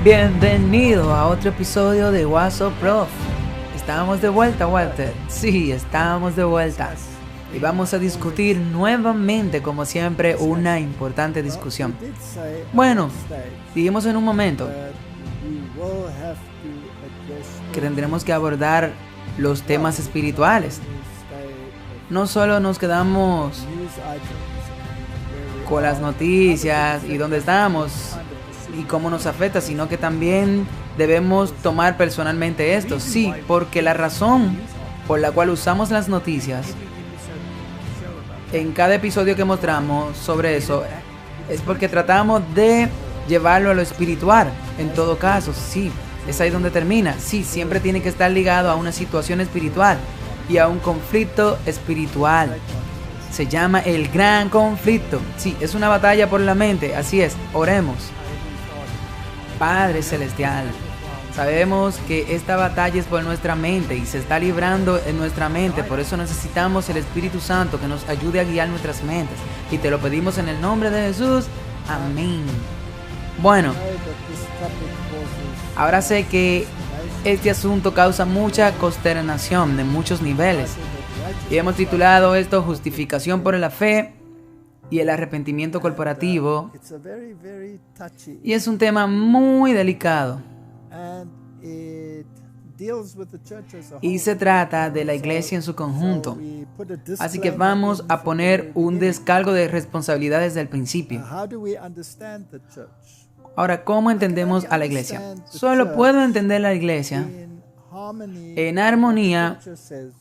Bienvenido a otro episodio de What's Up Prof. Estamos de vuelta, Walter. Sí, estamos de vuelta. Y vamos a discutir nuevamente, como siempre, una importante discusión. Bueno, dijimos en un momento que tendremos que abordar los temas espirituales. No solo nos quedamos con las noticias y dónde estamos y cómo nos afecta, sino que también debemos tomar personalmente esto. Sí, porque la razón por la cual usamos las noticias en cada episodio que mostramos sobre eso es porque tratamos de llevarlo a lo espiritual. En todo caso, sí, es ahí donde termina. Sí, siempre tiene que estar ligado a una situación espiritual y a un conflicto espiritual. Se llama el gran conflicto. Sí, es una batalla por la mente. Así es, oremos. Padre Celestial, sabemos que esta batalla es por nuestra mente y se está librando en nuestra mente. Por eso necesitamos el Espíritu Santo que nos ayude a guiar nuestras mentes. Y te lo pedimos en el nombre de Jesús. Amén. Bueno, ahora sé que este asunto causa mucha consternación de muchos niveles. Y hemos titulado esto Justificación por la fe y el arrepentimiento corporativo. Y es un tema muy delicado. Y se trata de la iglesia en su conjunto. Así que vamos a poner un descargo de responsabilidades del principio. Ahora, ¿cómo entendemos a la iglesia? Solo puedo entender la iglesia en armonía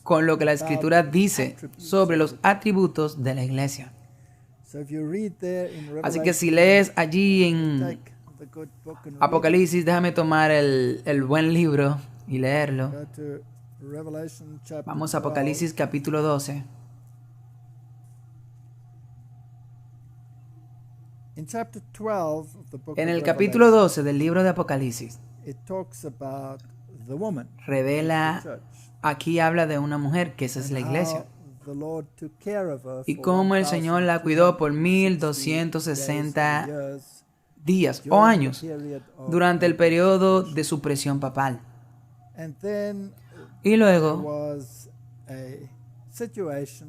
con lo que la Escritura dice sobre los atributos de la iglesia. Así que si lees allí en Apocalipsis, déjame tomar el buen libro y leerlo. Vamos a Apocalipsis capítulo 12. En el capítulo 12 del libro de Apocalipsis, revela, aquí habla de una mujer, que esa es la iglesia. Y cómo el Señor la cuidó por 1260 días o años durante el periodo de su presión papal. Y luego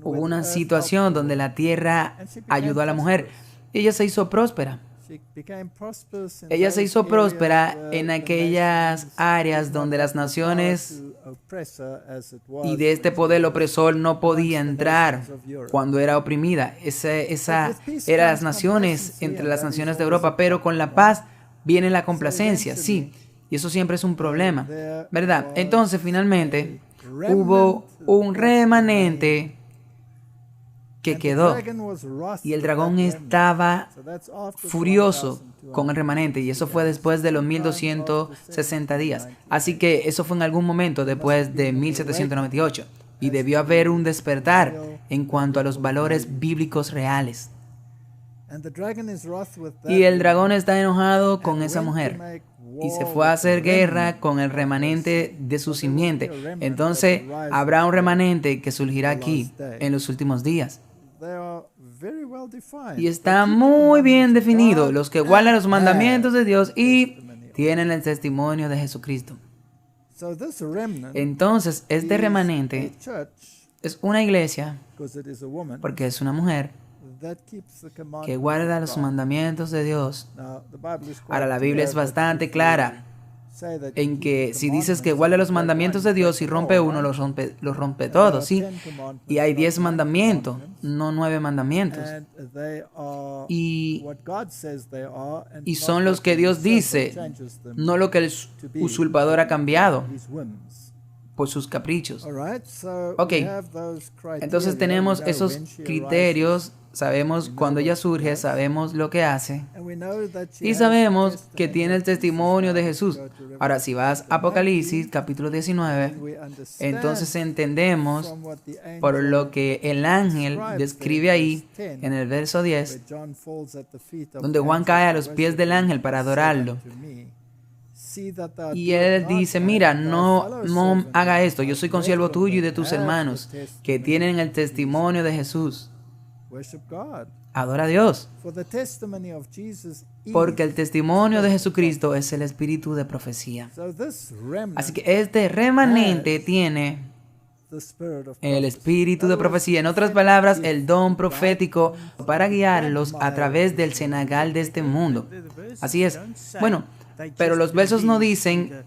hubo una situación donde la tierra ayudó a la mujer. Ella se hizo próspera. Ella se hizo próspera en aquellas áreas donde las naciones y de este poder opresor no podía entrar cuando era oprimida. Esa eran las naciones, entre las naciones de Europa, pero con la paz viene la complacencia, sí, y eso siempre es un problema, ¿verdad? Entonces, finalmente, hubo un remanente que quedó y el dragón estaba furioso con el remanente, y eso fue después de los 1260 días. Así que eso fue en algún momento después de 1798 y debió haber un despertar en cuanto a los valores bíblicos reales. Y el dragón está enojado con esa mujer y se fue a hacer guerra con el remanente de su simiente. Entonces habrá un remanente que surgirá aquí en los últimos días. Y está muy bien definido: los que guardan los mandamientos de Dios y tienen el testimonio de Jesucristo. Entonces, este remanente es una iglesia, porque es una mujer que guarda los mandamientos de Dios. Ahora, la Biblia es bastante clara en que si dices que guarda los mandamientos de Dios y rompe uno, los rompe todos, ¿sí? Y hay 10 mandamientos, no 9 mandamientos. Y son los que Dios dice, no lo que el usurpador ha cambiado por sus caprichos. Ok, entonces tenemos esos criterios. Sabemos cuando ella surge, sabemos lo que hace y sabemos que tiene el testimonio de Jesús. Ahora, si vas a Apocalipsis capítulo 19, entonces entendemos por lo que el ángel describe ahí en el verso 10, donde Juan cae a los pies del ángel para adorarlo. Y él dice, mira, no haga esto, yo soy consiervo tuyo y de tus hermanos que tienen el testimonio de Jesús. adora a Dios. Porque el testimonio de Jesucristo es el espíritu de profecía. Así que este remanente tiene el espíritu de profecía. En otras palabras, el don profético para guiarlos a través del cenagal de este mundo. Así es. Bueno, pero los versos no dicen...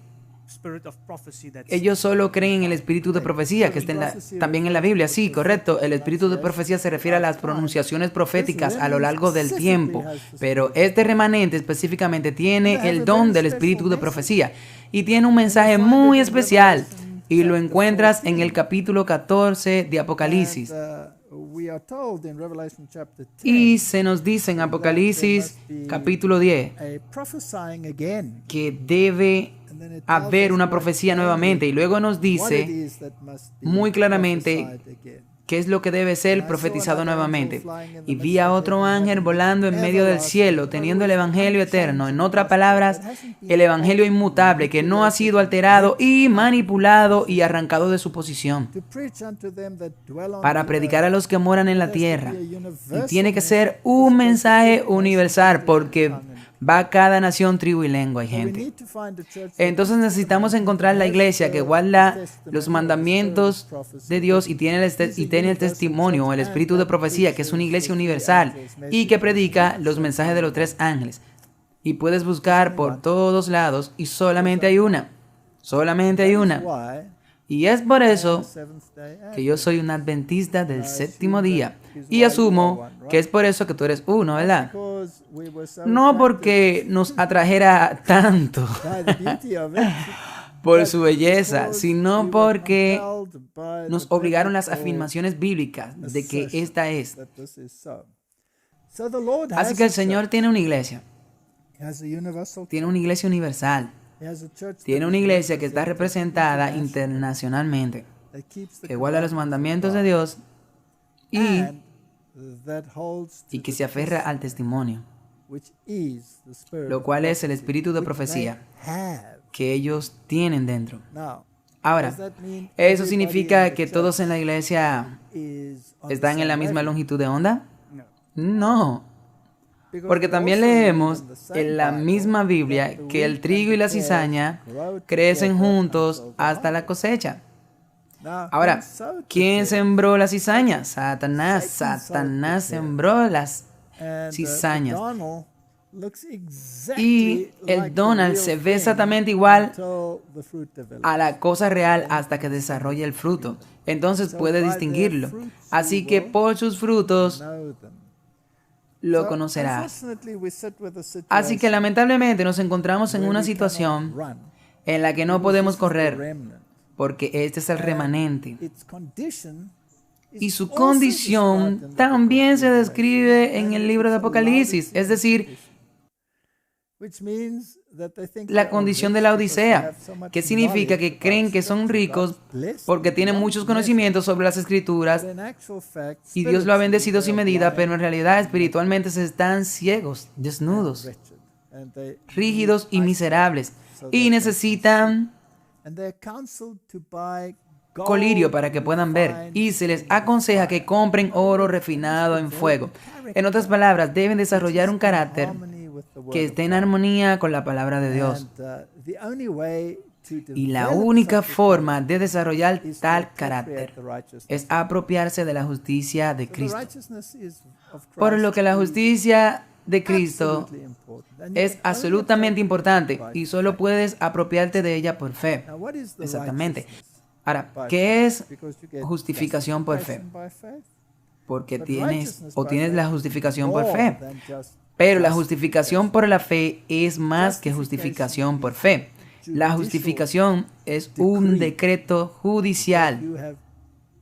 Ellos solo creen en el espíritu de profecía, que está también en la Biblia. Sí, correcto. El espíritu de profecía se refiere a las pronunciaciones proféticas a lo largo del tiempo. Pero este remanente específicamente tiene el don del espíritu de profecía. Y tiene un mensaje muy especial. Y lo encuentras en el capítulo 14 de Apocalipsis. Y se nos dice en Apocalipsis capítulo 10 que debe haber una profecía nuevamente, y luego nos dice muy claramente qué es lo que debe ser profetizado nuevamente. Y vi a otro ángel volando en medio del cielo, teniendo el evangelio eterno, en otras palabras, el evangelio inmutable, que no ha sido alterado y manipulado y arrancado de su posición, para predicar a los que moran en la tierra. Y tiene que ser un mensaje universal, porque va a cada nación, tribu y lengua y gente. Entonces necesitamos encontrar la iglesia que guarda los mandamientos de Dios y tiene el testimonio o el espíritu de profecía, que es una iglesia universal y que predica los mensajes de los tres ángeles. Y puedes buscar por todos lados y solamente hay una. Solamente hay una. Y es por eso que yo soy un adventista del séptimo día. Y asumo que es por eso que tú eres uno, ¿verdad? No porque nos atrajera tanto por su belleza, sino porque nos obligaron las afirmaciones bíblicas de que esta es. Así que el Señor tiene una iglesia. Tiene una iglesia universal. Tiene una iglesia que está representada internacionalmente, que guarda los mandamientos de Dios y que se aferra al testimonio, lo cual es el espíritu de profecía que ellos tienen dentro. Ahora, ¿eso significa que todos en la iglesia están en la misma longitud de onda? No. Porque también leemos en la misma Biblia que el trigo y la cizaña crecen juntos hasta la cosecha. Ahora, ¿quién sembró la cizaña? Satanás. Satanás sembró las cizañas. Y el Donald se ve exactamente igual a la cosa real hasta que desarrolla el fruto. Entonces puede distinguirlo. Así que por sus frutos lo conocerás. Así que lamentablemente nos encontramos en una situación en la que no podemos correr, porque este es el remanente. Y su condición también se describe en el libro de Apocalipsis, es decir, la condición de la Odisea, que significa que creen que son ricos porque tienen muchos conocimientos sobre las Escrituras y Dios lo ha bendecido sin medida, pero en realidad espiritualmente se están ciegos, desnudos, rígidos y miserables, y necesitan colirio para que puedan ver, y se les aconseja que compren oro refinado en fuego. En otras palabras, deben desarrollar un carácter que esté en armonía con la palabra de Dios. Y la única forma de desarrollar tal carácter es apropiarse de la justicia de Cristo. Por lo que la justicia de Cristo es absolutamente importante y solo puedes apropiarte de ella por fe. Exactamente. Ahora, ¿qué es justificación por fe? Porque tienes la justificación por fe. Pero la justificación por la fe es más que justificación por fe. La justificación es un decreto judicial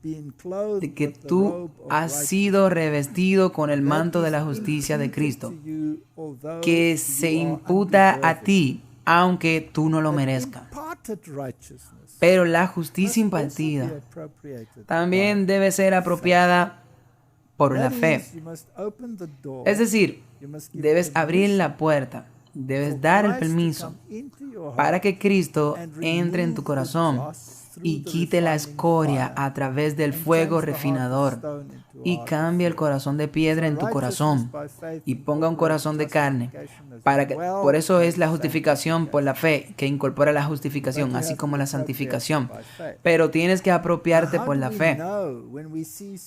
de que tú has sido revestido con el manto de la justicia de Cristo, que se imputa a ti, aunque tú no lo merezcas. Pero la justicia impartida también debe ser apropiada por la fe. Es decir, debes abrir la puerta, debes dar el permiso para que Cristo entre en tu corazón y quite la escoria a través del fuego refinador y cambie el corazón de piedra en tu corazón y ponga un corazón de carne. Por eso es la justificación por la fe, que incorpora la justificación, así como la santificación. Pero tienes que apropiarte por la fe.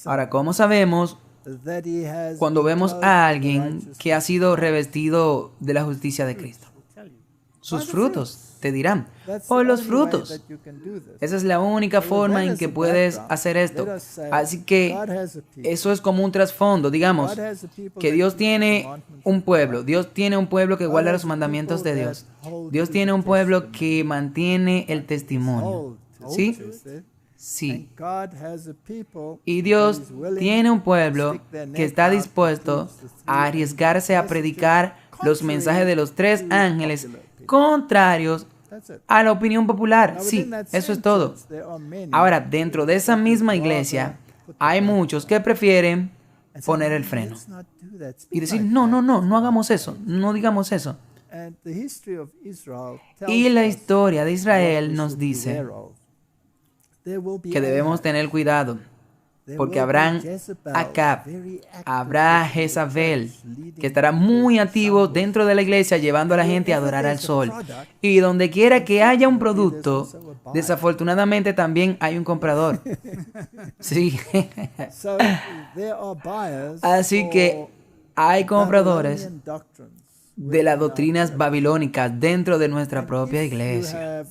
Ahora, ¿cómo sabemos cuando vemos a alguien que ha sido revestido de la justicia de Cristo? Sus frutos te dirán. Por los frutos. Esa es la única forma en que puedes hacer esto. Así que eso es como un trasfondo. Digamos que Dios tiene un pueblo. Dios tiene un pueblo que guarda los mandamientos de Dios. Dios tiene un pueblo que mantiene el testimonio. ¿Sí? Sí. Y Dios tiene un pueblo que está dispuesto a arriesgarse a predicar los mensajes de los 3 ángeles contrarios a la opinión popular. Sí, eso es todo. Ahora, dentro de esa misma iglesia, hay muchos que prefieren poner el freno y decir, no hagamos eso, no digamos eso. Y la historia de Israel nos dice que debemos tener cuidado, porque habrán Acab, habrá Jezabel, que estará muy activo dentro de la iglesia llevando a la gente a adorar al sol. Y donde quiera que haya un producto, desafortunadamente también hay un comprador. Sí. Así que hay compradores de las doctrinas babilónicas dentro de nuestra propia iglesia.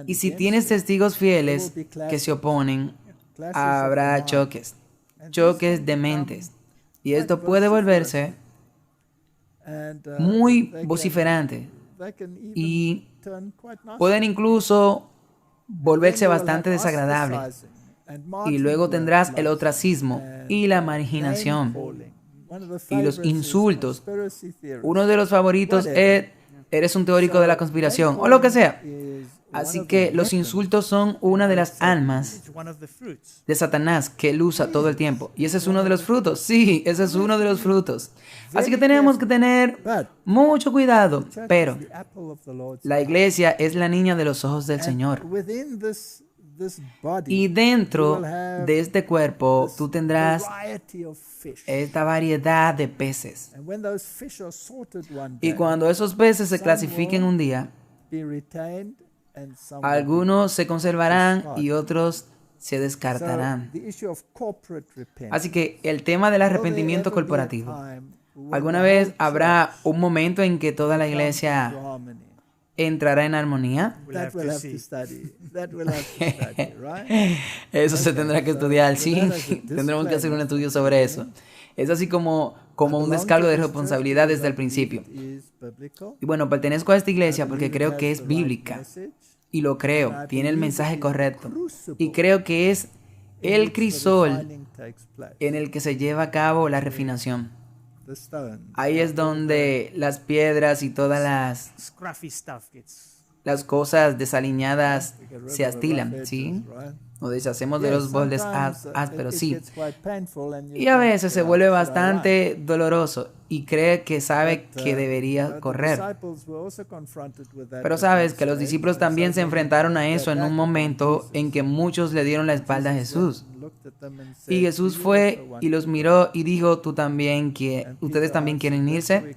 Y si tienes testigos fieles que se oponen, habrá choques de mentes. Y esto puede volverse muy vociferante y pueden incluso volverse bastante desagradables. Y luego tendrás el ostracismo y la marginación y los insultos. Uno de los favoritos es: eres un teórico de la conspiración o lo que sea. Así que los insultos son una de las almas de Satanás que él usa todo el tiempo. Y ese es uno de los frutos. Sí, ese es uno de los frutos. Así que tenemos que tener mucho cuidado. Pero la iglesia es la niña de los ojos del Señor. Y dentro de este cuerpo tú tendrás esta variedad de peces. Y cuando esos peces se clasifiquen un día, algunos se conservarán y otros se descartarán. Así que el tema del arrepentimiento corporativo. ¿Alguna vez habrá un momento en que toda la iglesia entrará en armonía? Eso se tendrá que estudiar, sí. Tendremos que hacer un estudio sobre eso. Es así como un descargo de responsabilidad desde el principio. Y bueno, pertenezco a esta iglesia porque creo que es bíblica. Y lo creo, tiene el mensaje correcto. Y creo que es el crisol en el que se lleva a cabo la refinación. Ahí es donde las piedras y todas las cosas desaliñadas se astilan, ¿sí? Nos deshacemos de los bordes ásperos, sí. Y a veces se vuelve bastante doloroso y cree que sabe que debería correr. Pero sabes que los discípulos también se enfrentaron a eso en un momento en que muchos le dieron la espalda a Jesús. Y Jesús fue y los miró y dijo, ¿ustedes también quieren irse?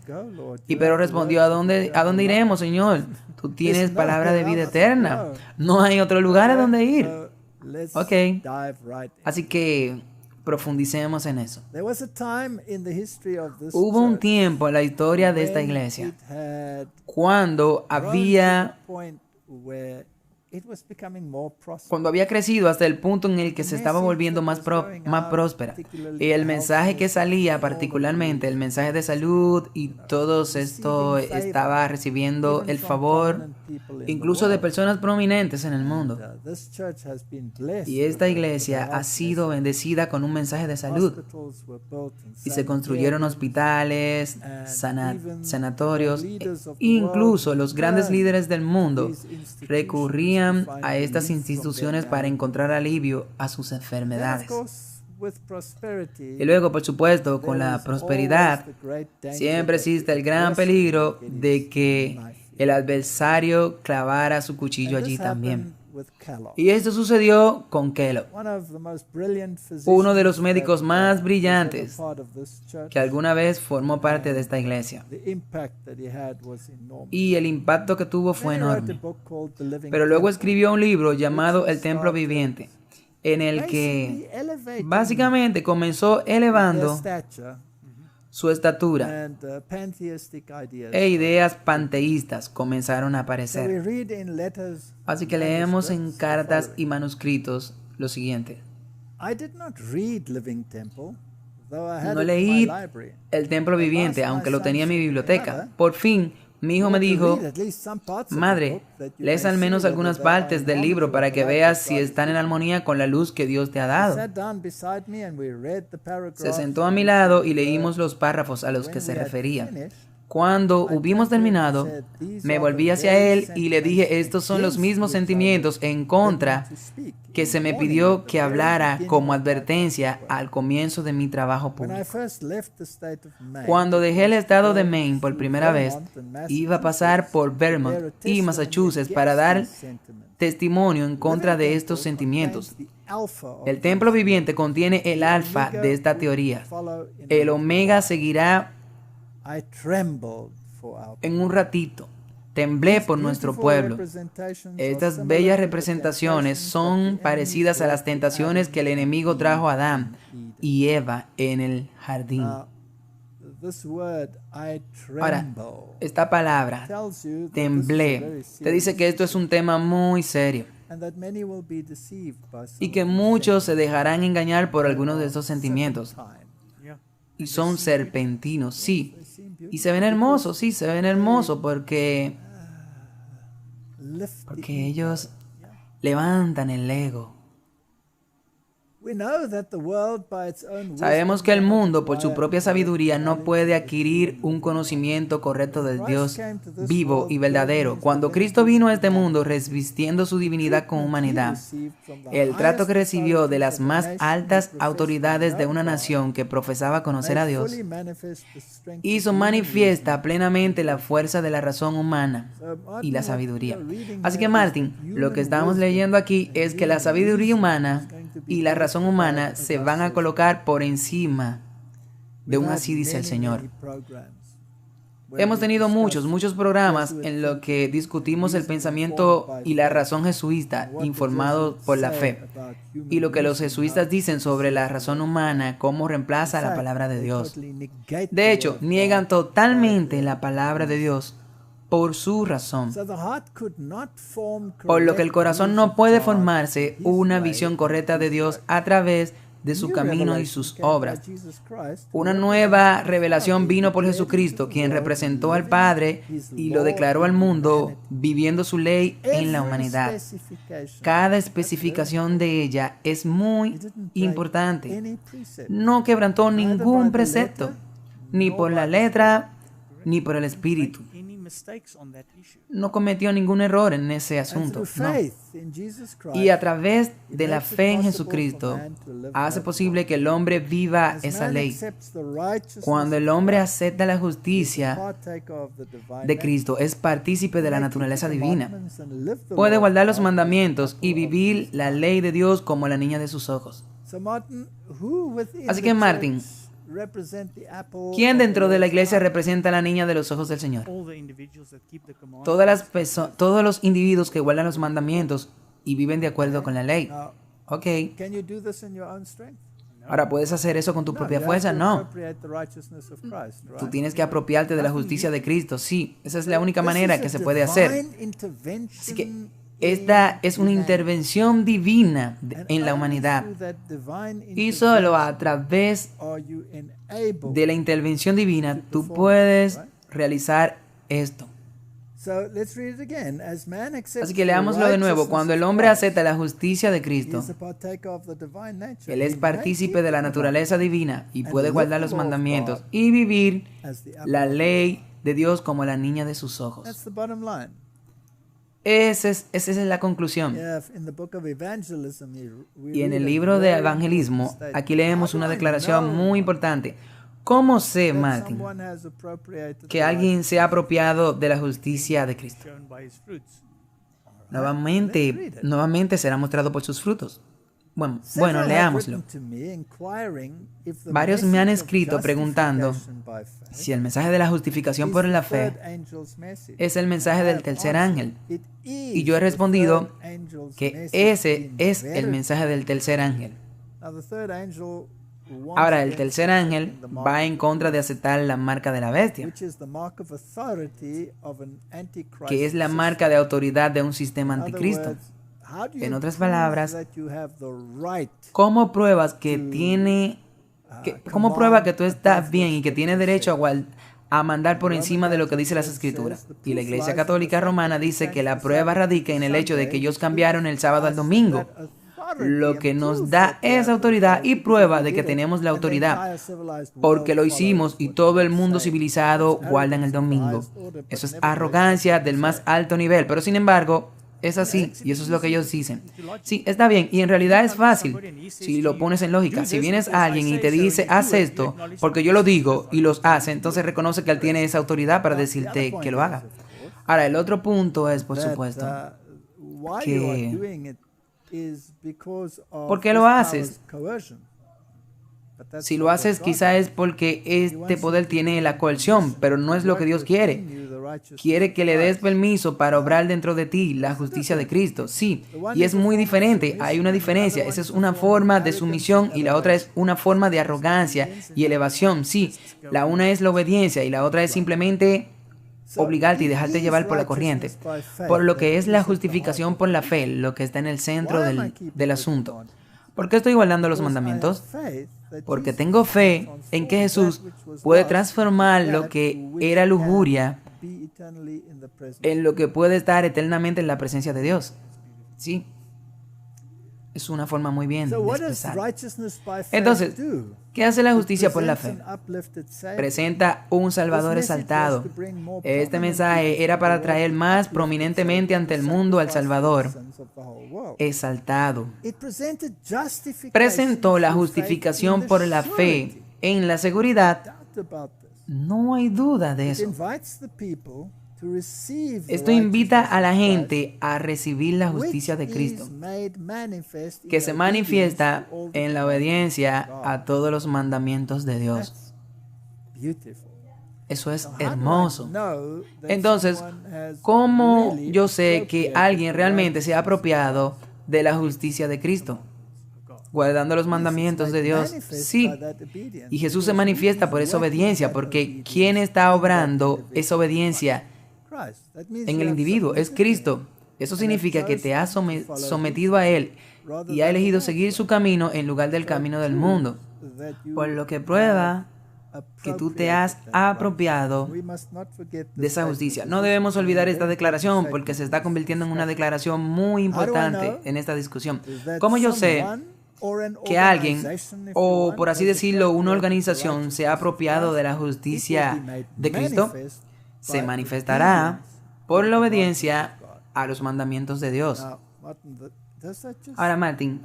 Y Pedro respondió, ¿a dónde iremos, Señor? Tú tienes palabra de vida eterna. No hay otro lugar a donde ir. Ok, así que profundicemos en eso. Hubo un tiempo en la historia de esta iglesia cuando había crecido hasta el punto en el que se estaba volviendo más próspera. Y el mensaje que salía, particularmente el mensaje de salud y todo esto, estaba recibiendo el favor incluso de personas prominentes en el mundo. Y esta iglesia ha sido bendecida con un mensaje de salud. Y se construyeron hospitales, sanatorios, e incluso los grandes líderes del mundo recurrían a estas instituciones para encontrar alivio a sus enfermedades. Y luego, por supuesto, con la prosperidad, siempre existe el gran peligro de que el adversario clavara su cuchillo allí también. Y esto sucedió con Kellogg, uno de los médicos más brillantes que alguna vez formó parte de esta iglesia. Y el impacto que tuvo fue enorme. Pero luego escribió un libro llamado El Templo Viviente, en el que básicamente comenzó elevando su estatura e ideas panteístas comenzaron a aparecer. Así que leemos en cartas y manuscritos lo siguiente. No leí El Templo Viviente, aunque lo tenía en mi biblioteca. Por fin, mi hijo me dijo, madre, lees al menos algunas partes del libro para que veas si están en armonía con la luz que Dios te ha dado. Se sentó a mi lado y leímos los párrafos a los que se refería. Cuando hubimos terminado, me volví hacia él y le dije, estos son los mismos sentimientos en contra que se me pidió que hablara como advertencia al comienzo de mi trabajo público. Cuando dejé el estado de Maine por primera vez, iba a pasar por Vermont y Massachusetts para dar testimonio en contra de estos sentimientos. El Templo Viviente contiene el alfa de esta teoría. El omega seguirá en un ratito. Temblé por nuestro pueblo. Estas bellas representaciones son parecidas a las tentaciones que el enemigo trajo a Adán y Eva en el jardín. Ahora, esta palabra, temblé, te dice que esto es un tema muy serio y que muchos se dejarán engañar por algunos de estos sentimientos. Y son serpentinos, sí. Y se ven hermosos, sí, se ven hermosos porque ellos levantan el ego. Sabemos que el mundo, por su propia sabiduría, no puede adquirir un conocimiento correcto del Dios vivo y verdadero. Cuando Cristo vino a este mundo revestiendo su divinidad con humanidad, el trato que recibió de las más altas autoridades de una nación que profesaba conocer a Dios, hizo manifiesta plenamente la fuerza de la razón humana y la sabiduría. Así que, Martin, lo que estamos leyendo aquí es que la sabiduría humana y la razón humana se van a colocar por encima de un así dice el Señor. Hemos tenido muchos programas en los que discutimos el pensamiento y la razón jesuita informados por la fe y lo que los jesuitas dicen sobre la razón humana, cómo reemplaza la palabra de Dios. De hecho, niegan totalmente la palabra de Dios por su razón. Por lo que el corazón no puede formarse una visión correcta de Dios a través de su camino y sus obras. Una nueva revelación vino por Jesucristo, quien representó al Padre y lo declaró al mundo, viviendo su ley en la humanidad. Cada especificación de ella es muy importante. No quebrantó ningún precepto, ni por la letra, ni por el espíritu. No cometió ningún error en ese asunto, no. Y a través de la fe en Jesucristo hace posible que el hombre viva esa ley. Cuando el hombre acepta la justicia de Cristo, es partícipe de la naturaleza divina. Puede guardar los mandamientos y vivir la ley de Dios como la niña de sus ojos. Así que, Martin, ¿quién dentro de la iglesia representa a la niña de los ojos del Señor? Todos los individuos que guardan los mandamientos y viven de acuerdo con la ley. Ok. Ahora, ¿puedes hacer eso con tu propia fuerza? No. Tú tienes que apropiarte de la justicia de Cristo. Sí, esa es la única manera que se puede hacer. Así que esta es una intervención divina en la humanidad. Y solo a través de la intervención divina tú puedes realizar esto. Así que leámoslo de nuevo. Cuando el hombre acepta la justicia de Cristo, él es partícipe de la naturaleza divina y puede guardar los mandamientos y vivir la ley de Dios como la niña de sus ojos. Esa es la conclusión. Y en el libro de evangelismo, aquí leemos una declaración muy importante. ¿Cómo sé, Martin, que alguien se ha apropiado de la justicia de Cristo? Nuevamente será mostrado por sus frutos. Bueno, leámoslo. Varios me han escrito preguntando si el mensaje de la justificación por la fe es el mensaje del tercer ángel. Y yo he respondido que ese es el mensaje del tercer ángel. Ahora, el tercer ángel va en contra de aceptar la marca de la bestia, que es la marca de autoridad de un sistema anticristo. En otras palabras, ¿cómo pruebas que cómo prueba que tú estás bien y que tienes derecho a mandar por encima de lo que dice las Escrituras? Y la Iglesia Católica Romana dice que la prueba radica en el hecho de que ellos cambiaron el sábado al domingo, lo que nos da esa autoridad y prueba de que tenemos la autoridad, porque lo hicimos y todo el mundo civilizado guarda el domingo. Eso es arrogancia del más alto nivel, pero sin embargo, es así, y eso es lo que ellos dicen. Sí, está bien, y en realidad es fácil, si lo pones en lógica. Si vienes a alguien y te dice, haz esto, porque yo lo digo, y los hace, entonces reconoce que él tiene esa autoridad para decirte que lo haga. Ahora, el otro punto es, por supuesto, que ¿por qué lo haces? Si lo haces, quizá es porque este poder tiene la coerción, pero no es lo que Dios quiere. Quiere que le des permiso para obrar dentro de ti la justicia de Cristo. Sí, y es muy diferente. Hay una diferencia. Esa es una forma de sumisión y la otra es una forma de arrogancia y elevación. Sí, la una es la obediencia y la otra es simplemente obligarte y dejarte llevar por la corriente. Por lo que es la justificación por la fe, lo que está en el centro del asunto. ¿Por qué estoy guardando los mandamientos? Porque tengo fe en que Jesús puede transformar lo que era lujuria en lo que puede estar eternamente en la presencia de Dios. Sí. Es una forma muy bien de expresar. Entonces, ¿qué hace la justicia por la fe? Presenta un Salvador exaltado. Este mensaje era para traer más prominentemente ante el mundo al Salvador exaltado. Presentó la justificación por la fe en la seguridad. No hay duda de eso. Esto invita a la gente a recibir la justicia de Cristo, que se manifiesta en la obediencia a todos los mandamientos de Dios. Eso es hermoso. Entonces, ¿cómo yo sé que alguien realmente se ha apropiado de la justicia de Cristo? Guardando los mandamientos de Dios. Sí. Y Jesús se manifiesta por esa obediencia, porque ¿quién está obrando esa obediencia en el individuo? Es Cristo. Eso significa que te has sometido a Él y ha elegido seguir su camino en lugar del camino del mundo, por lo que prueba que tú te has apropiado de esa justicia. No debemos olvidar esta declaración porque se está convirtiendo en una declaración muy importante en esta discusión. ¿Cómo yo sé que alguien, o por así decirlo, una organización se ha apropiado de la justicia de Cristo? Se manifestará por la obediencia a los mandamientos de Dios. Ahora, Martin,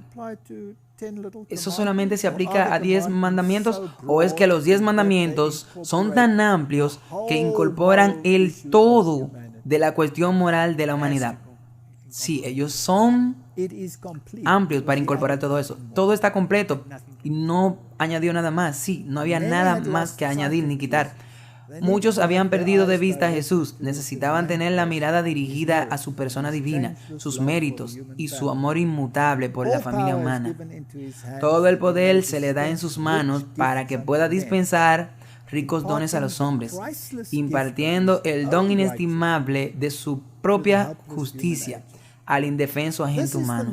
¿eso solamente se aplica a 10 mandamientos? ¿O es que los 10 mandamientos son tan amplios que incorporan el todo de la cuestión moral de la humanidad? Sí, ellos son amplios para incorporar todo eso. Todo está completo y no añadió nada más. Sí, no había nada más que añadir ni quitar. Muchos habían perdido de vista a Jesús, necesitaban tener la mirada dirigida a su persona divina, sus méritos y su amor inmutable por la familia humana. Todo el poder se le da en sus manos para que pueda dispensar ricos dones a los hombres, impartiendo el don inestimable de su propia justicia al indefenso agente humano.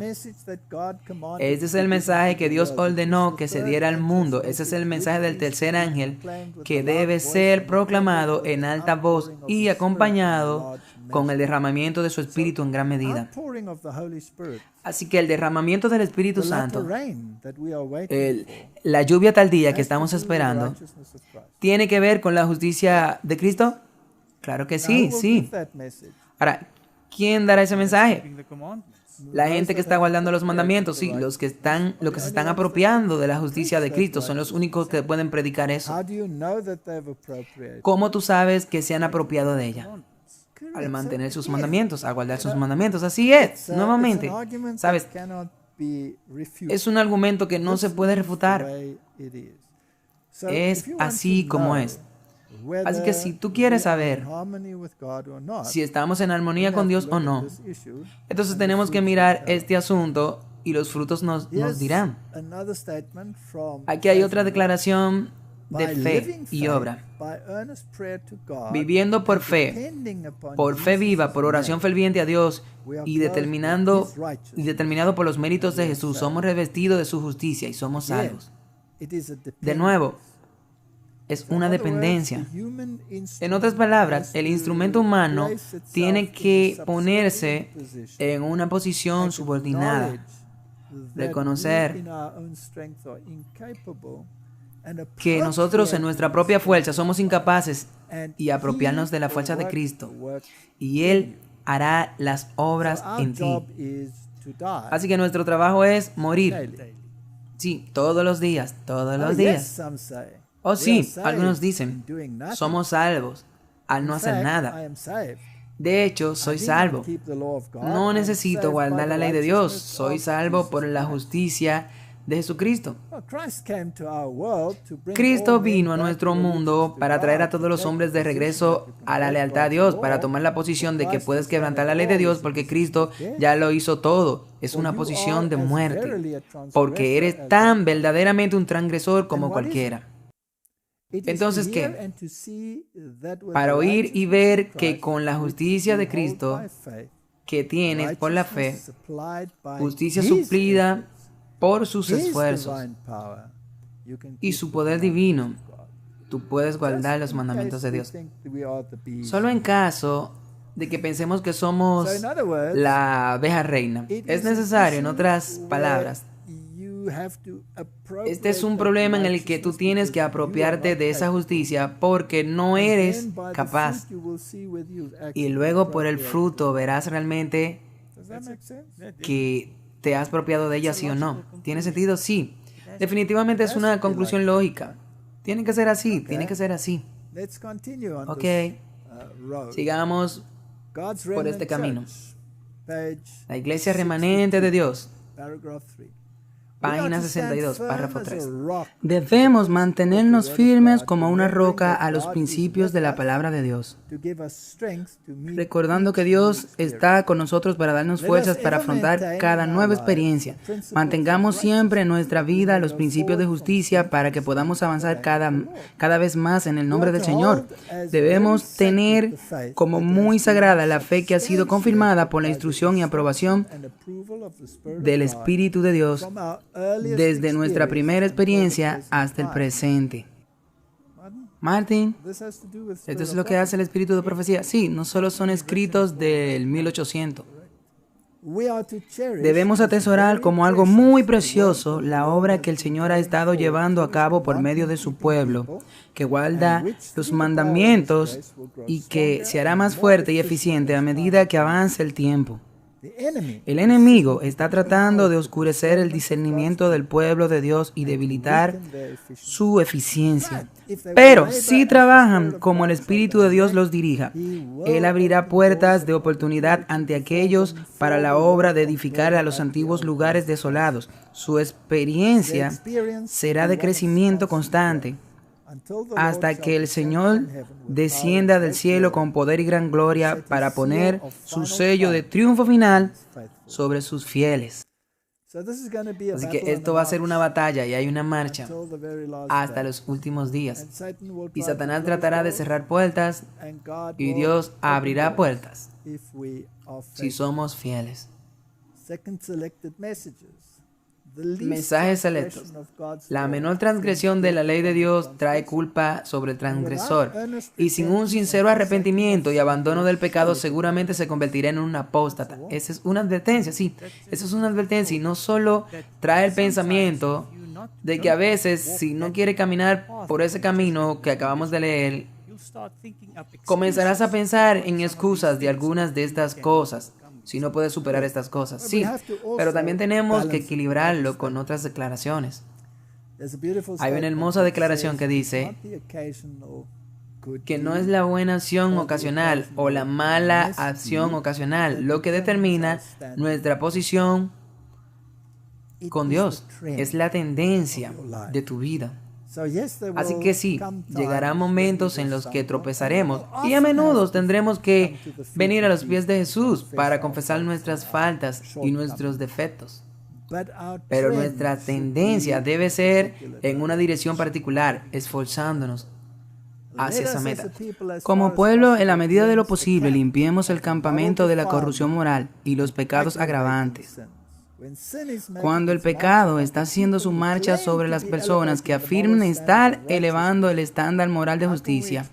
Este es el mensaje que Dios ordenó que se diera al mundo. Ese es el mensaje del tercer ángel que debe ser proclamado en alta voz y acompañado con el derramamiento de su Espíritu en gran medida. Así que el derramamiento del Espíritu Santo, la lluvia tardía que estamos esperando, ¿tiene que ver con la justicia de Cristo? Claro que sí, sí. Ahora, ¿quién dará ese mensaje? La gente que está guardando los mandamientos, sí, los que se están apropiando de la justicia de Cristo son los únicos que pueden predicar eso. ¿Cómo tú sabes que se han apropiado de ella? Al mantener sus mandamientos, a guardar sus mandamientos. Así es, nuevamente, ¿sabes? Es un argumento que no se puede refutar. Es así como es. Así que si tú quieres saber si estamos en armonía con Dios o no, entonces tenemos que mirar este asunto y los frutos nos dirán. Aquí hay otra declaración de fe y obra. Viviendo por fe viva, por oración ferviente a Dios y determinado por los méritos de Jesús, somos revestidos de su justicia y somos salvos. De nuevo, es una dependencia. En otras palabras, el instrumento humano tiene que ponerse en una posición subordinada, reconocer que nosotros en nuestra propia fuerza somos incapaces y apropiarnos de la fuerza de Cristo, y Él hará las obras en ti. Así que nuestro trabajo es morir. Sí, todos los días, todos los días. Oh sí, algunos dicen, somos salvos al no hacer nada. De hecho, soy salvo. No necesito guardar la ley de Dios. Soy salvo por la justicia de Jesucristo. Cristo vino a nuestro mundo para traer a todos los hombres de regreso a la lealtad a Dios, para tomar la posición de que puedes quebrantar la ley de Dios porque Cristo ya lo hizo todo. Es una posición de muerte, porque eres tan verdaderamente un transgresor como cualquiera. Entonces, ¿qué? Para oír y ver que con la justicia de Cristo que tienes por la fe, justicia suplida por sus esfuerzos y su poder divino, tú puedes guardar los mandamientos de Dios. Solo en caso de que pensemos que somos la abeja reina, es necesario, en otras palabras, este es un problema en el que tú tienes que apropiarte de esa justicia porque no eres capaz. Y luego por el fruto verás realmente que te has apropiado de ella, sí o no. ¿Tiene sentido? Sí. Definitivamente es una conclusión lógica. Tiene que ser así, tiene que ser así. Ok. Sigamos por este camino. La iglesia remanente de Dios. Página 62, párrafo 3. Debemos mantenernos firmes como una roca a los principios de la palabra de Dios, recordando que Dios está con nosotros para darnos fuerzas para afrontar cada nueva experiencia. Mantengamos siempre en nuestra vida los principios de justicia para que podamos avanzar cada vez más en el nombre del Señor. Debemos tener como muy sagrada la fe que ha sido confirmada por la instrucción y aprobación del Espíritu de Dios desde nuestra primera experiencia hasta el presente. Martin, ¿esto es lo que hace el espíritu de profecía? Sí, no solo son escritos del 1800. Debemos atesorar como algo muy precioso la obra que el Señor ha estado llevando a cabo por medio de su pueblo, que guarda los mandamientos y que se hará más fuerte y eficiente a medida que avance el tiempo. El enemigo está tratando de oscurecer el discernimiento del pueblo de Dios y debilitar su eficiencia. Pero si trabajan como el Espíritu de Dios los dirija, Él abrirá puertas de oportunidad ante aquellos para la obra de edificar a los antiguos lugares desolados. Su experiencia será de crecimiento constante hasta que el Señor descienda del cielo con poder y gran gloria para poner su sello de triunfo final sobre sus fieles. Así que esto va a ser una batalla y hay una marcha hasta los últimos días. Y Satanás tratará de cerrar puertas y Dios abrirá puertas si somos fieles. Mensajes selectos. La menor transgresión de la ley de Dios trae culpa sobre el transgresor, y sin un sincero arrepentimiento y abandono del pecado seguramente se convertirá en un apóstata. Esa es una advertencia, sí, esa es una advertencia, y no solo trae el pensamiento de que a veces si no quiere caminar por ese camino que acabamos de leer, Comenzarás a pensar en excusas de algunas de estas cosas, si no puedes superar estas cosas. Sí, pero también tenemos que equilibrarlo con otras declaraciones. Hay una hermosa declaración que dice que no es la buena acción ocasional o la mala acción ocasional lo que determina nuestra posición con Dios. Es la tendencia de tu vida. Así que sí, llegarán momentos en los que tropezaremos y a menudo tendremos que venir a los pies de Jesús para confesar nuestras faltas y nuestros defectos. Pero nuestra tendencia debe ser en una dirección particular, esforzándonos hacia esa meta. Como pueblo, en la medida de lo posible, limpiemos el campamento de la corrupción moral y los pecados agravantes. Cuando el pecado está haciendo su marcha sobre las personas que afirman estar elevando el estándar moral de justicia,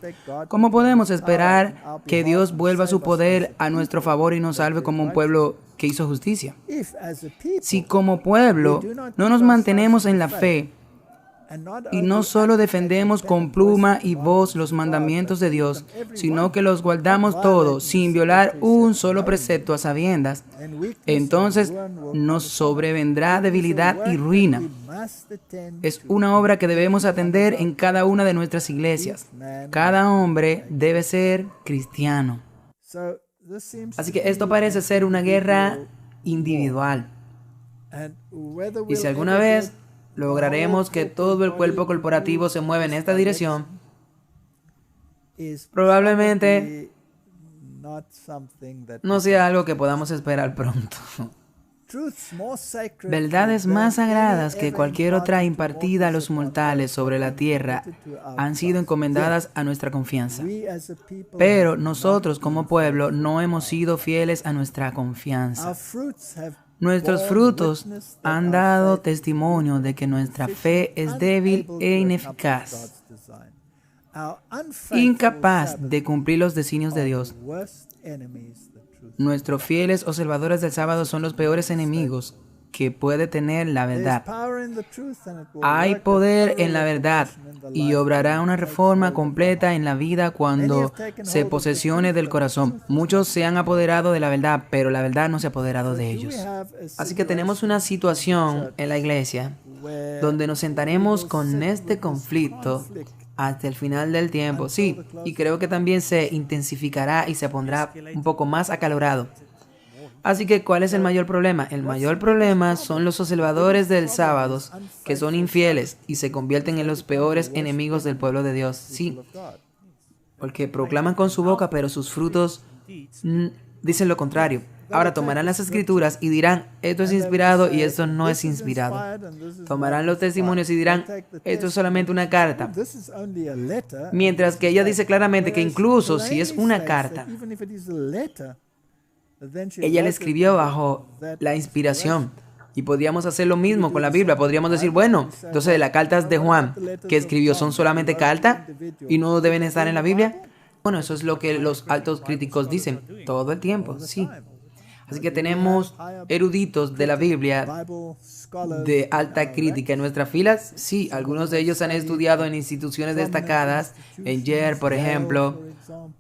¿cómo podemos esperar que Dios vuelva su poder a nuestro favor y nos salve como un pueblo que hizo justicia? Si como pueblo no nos mantenemos en la fe y no solo defendemos con pluma y voz los mandamientos de Dios, sino que los guardamos todos sin violar un solo precepto a sabiendas, entonces nos sobrevendrá debilidad y ruina. Es una obra que debemos atender en cada una de nuestras iglesias. Cada hombre debe ser cristiano. Así que esto parece ser una guerra individual. Y si alguna vez lograremos que todo el cuerpo corporativo se mueva en esta dirección, probablemente no sea algo que podamos esperar pronto. Verdades más sagradas que cualquier otra impartida a los mortales sobre la tierra han sido encomendadas a nuestra confianza. Pero nosotros como pueblo no hemos sido fieles a nuestra confianza. Nuestros frutos han dado testimonio de que nuestra fe es débil e ineficaz, incapaz de cumplir los designios de Dios. Nuestros fieles observadores del sábado son los peores enemigos que puede tener la verdad. Hay poder en la verdad y obrará una reforma completa en la vida cuando se posesione del corazón. Muchos se han apoderado de la verdad, pero la verdad no se ha apoderado de ellos. Así que tenemos una situación en la iglesia donde nos sentaremos con este conflicto hasta el final del tiempo. Sí, y creo que también se intensificará y se pondrá un poco más acalorado. Así que, ¿cuál es el mayor problema? El mayor problema son los observadores del sábado que son infieles y se convierten en los peores enemigos del pueblo de Dios. Sí, porque proclaman con su boca, pero sus frutos dicen lo contrario. Ahora tomarán las escrituras y dirán, esto es inspirado y esto no es inspirado. Tomarán los testimonios y dirán, esto es solamente una carta. Mientras que ella dice claramente que incluso si es una carta, ella la escribió bajo la inspiración. Y podríamos hacer lo mismo con la Biblia. Podríamos decir, bueno, entonces las cartas de Juan que escribió son solamente cartas y no deben estar en la Biblia. Bueno, eso es lo que los altos críticos dicen todo el tiempo, sí. Así que tenemos eruditos de la Biblia de alta crítica en nuestras filas. Sí, algunos de ellos han estudiado en instituciones destacadas, en Yale, por ejemplo,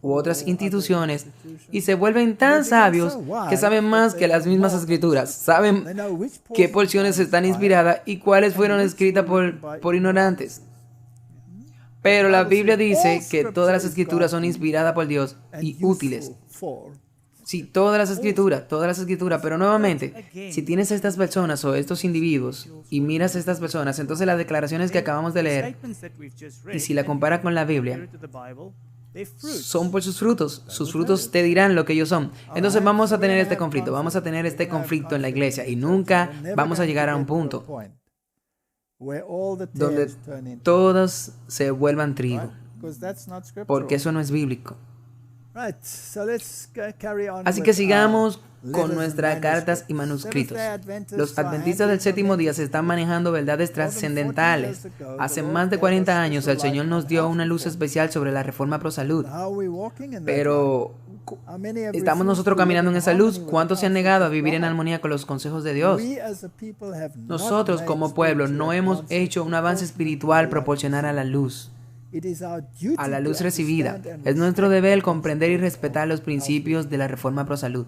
u otras instituciones, y se vuelven tan sabios que saben más que las mismas escrituras. Saben qué porciones están inspiradas y cuáles fueron escritas por ignorantes. Pero la Biblia dice que todas las escrituras son inspiradas por Dios y útiles. Sí, todas las escrituras, pero nuevamente, si tienes a estas personas o estos individuos y miras a estas personas, entonces las declaraciones que acabamos de leer, y si la comparas con la Biblia, son por sus frutos te dirán lo que ellos son. Entonces vamos a tener este conflicto en la iglesia y nunca vamos a llegar a un punto donde todos se vuelvan trigo, porque eso no es bíblico. Así que sigamos con nuestras cartas y manuscritos. Los adventistas del séptimo día se están manejando verdades trascendentales. Hace más de 40 años el Señor nos dio una luz especial sobre la reforma pro salud. Pero ¿estamos nosotros caminando en esa luz? ¿Cuántos se han negado a vivir en armonía con los consejos de Dios? Nosotros como pueblo no hemos hecho un avance espiritual proporcional a la luz. a la luz recibida. Es nuestro deber comprender y respetar los principios de la Reforma Pro Salud.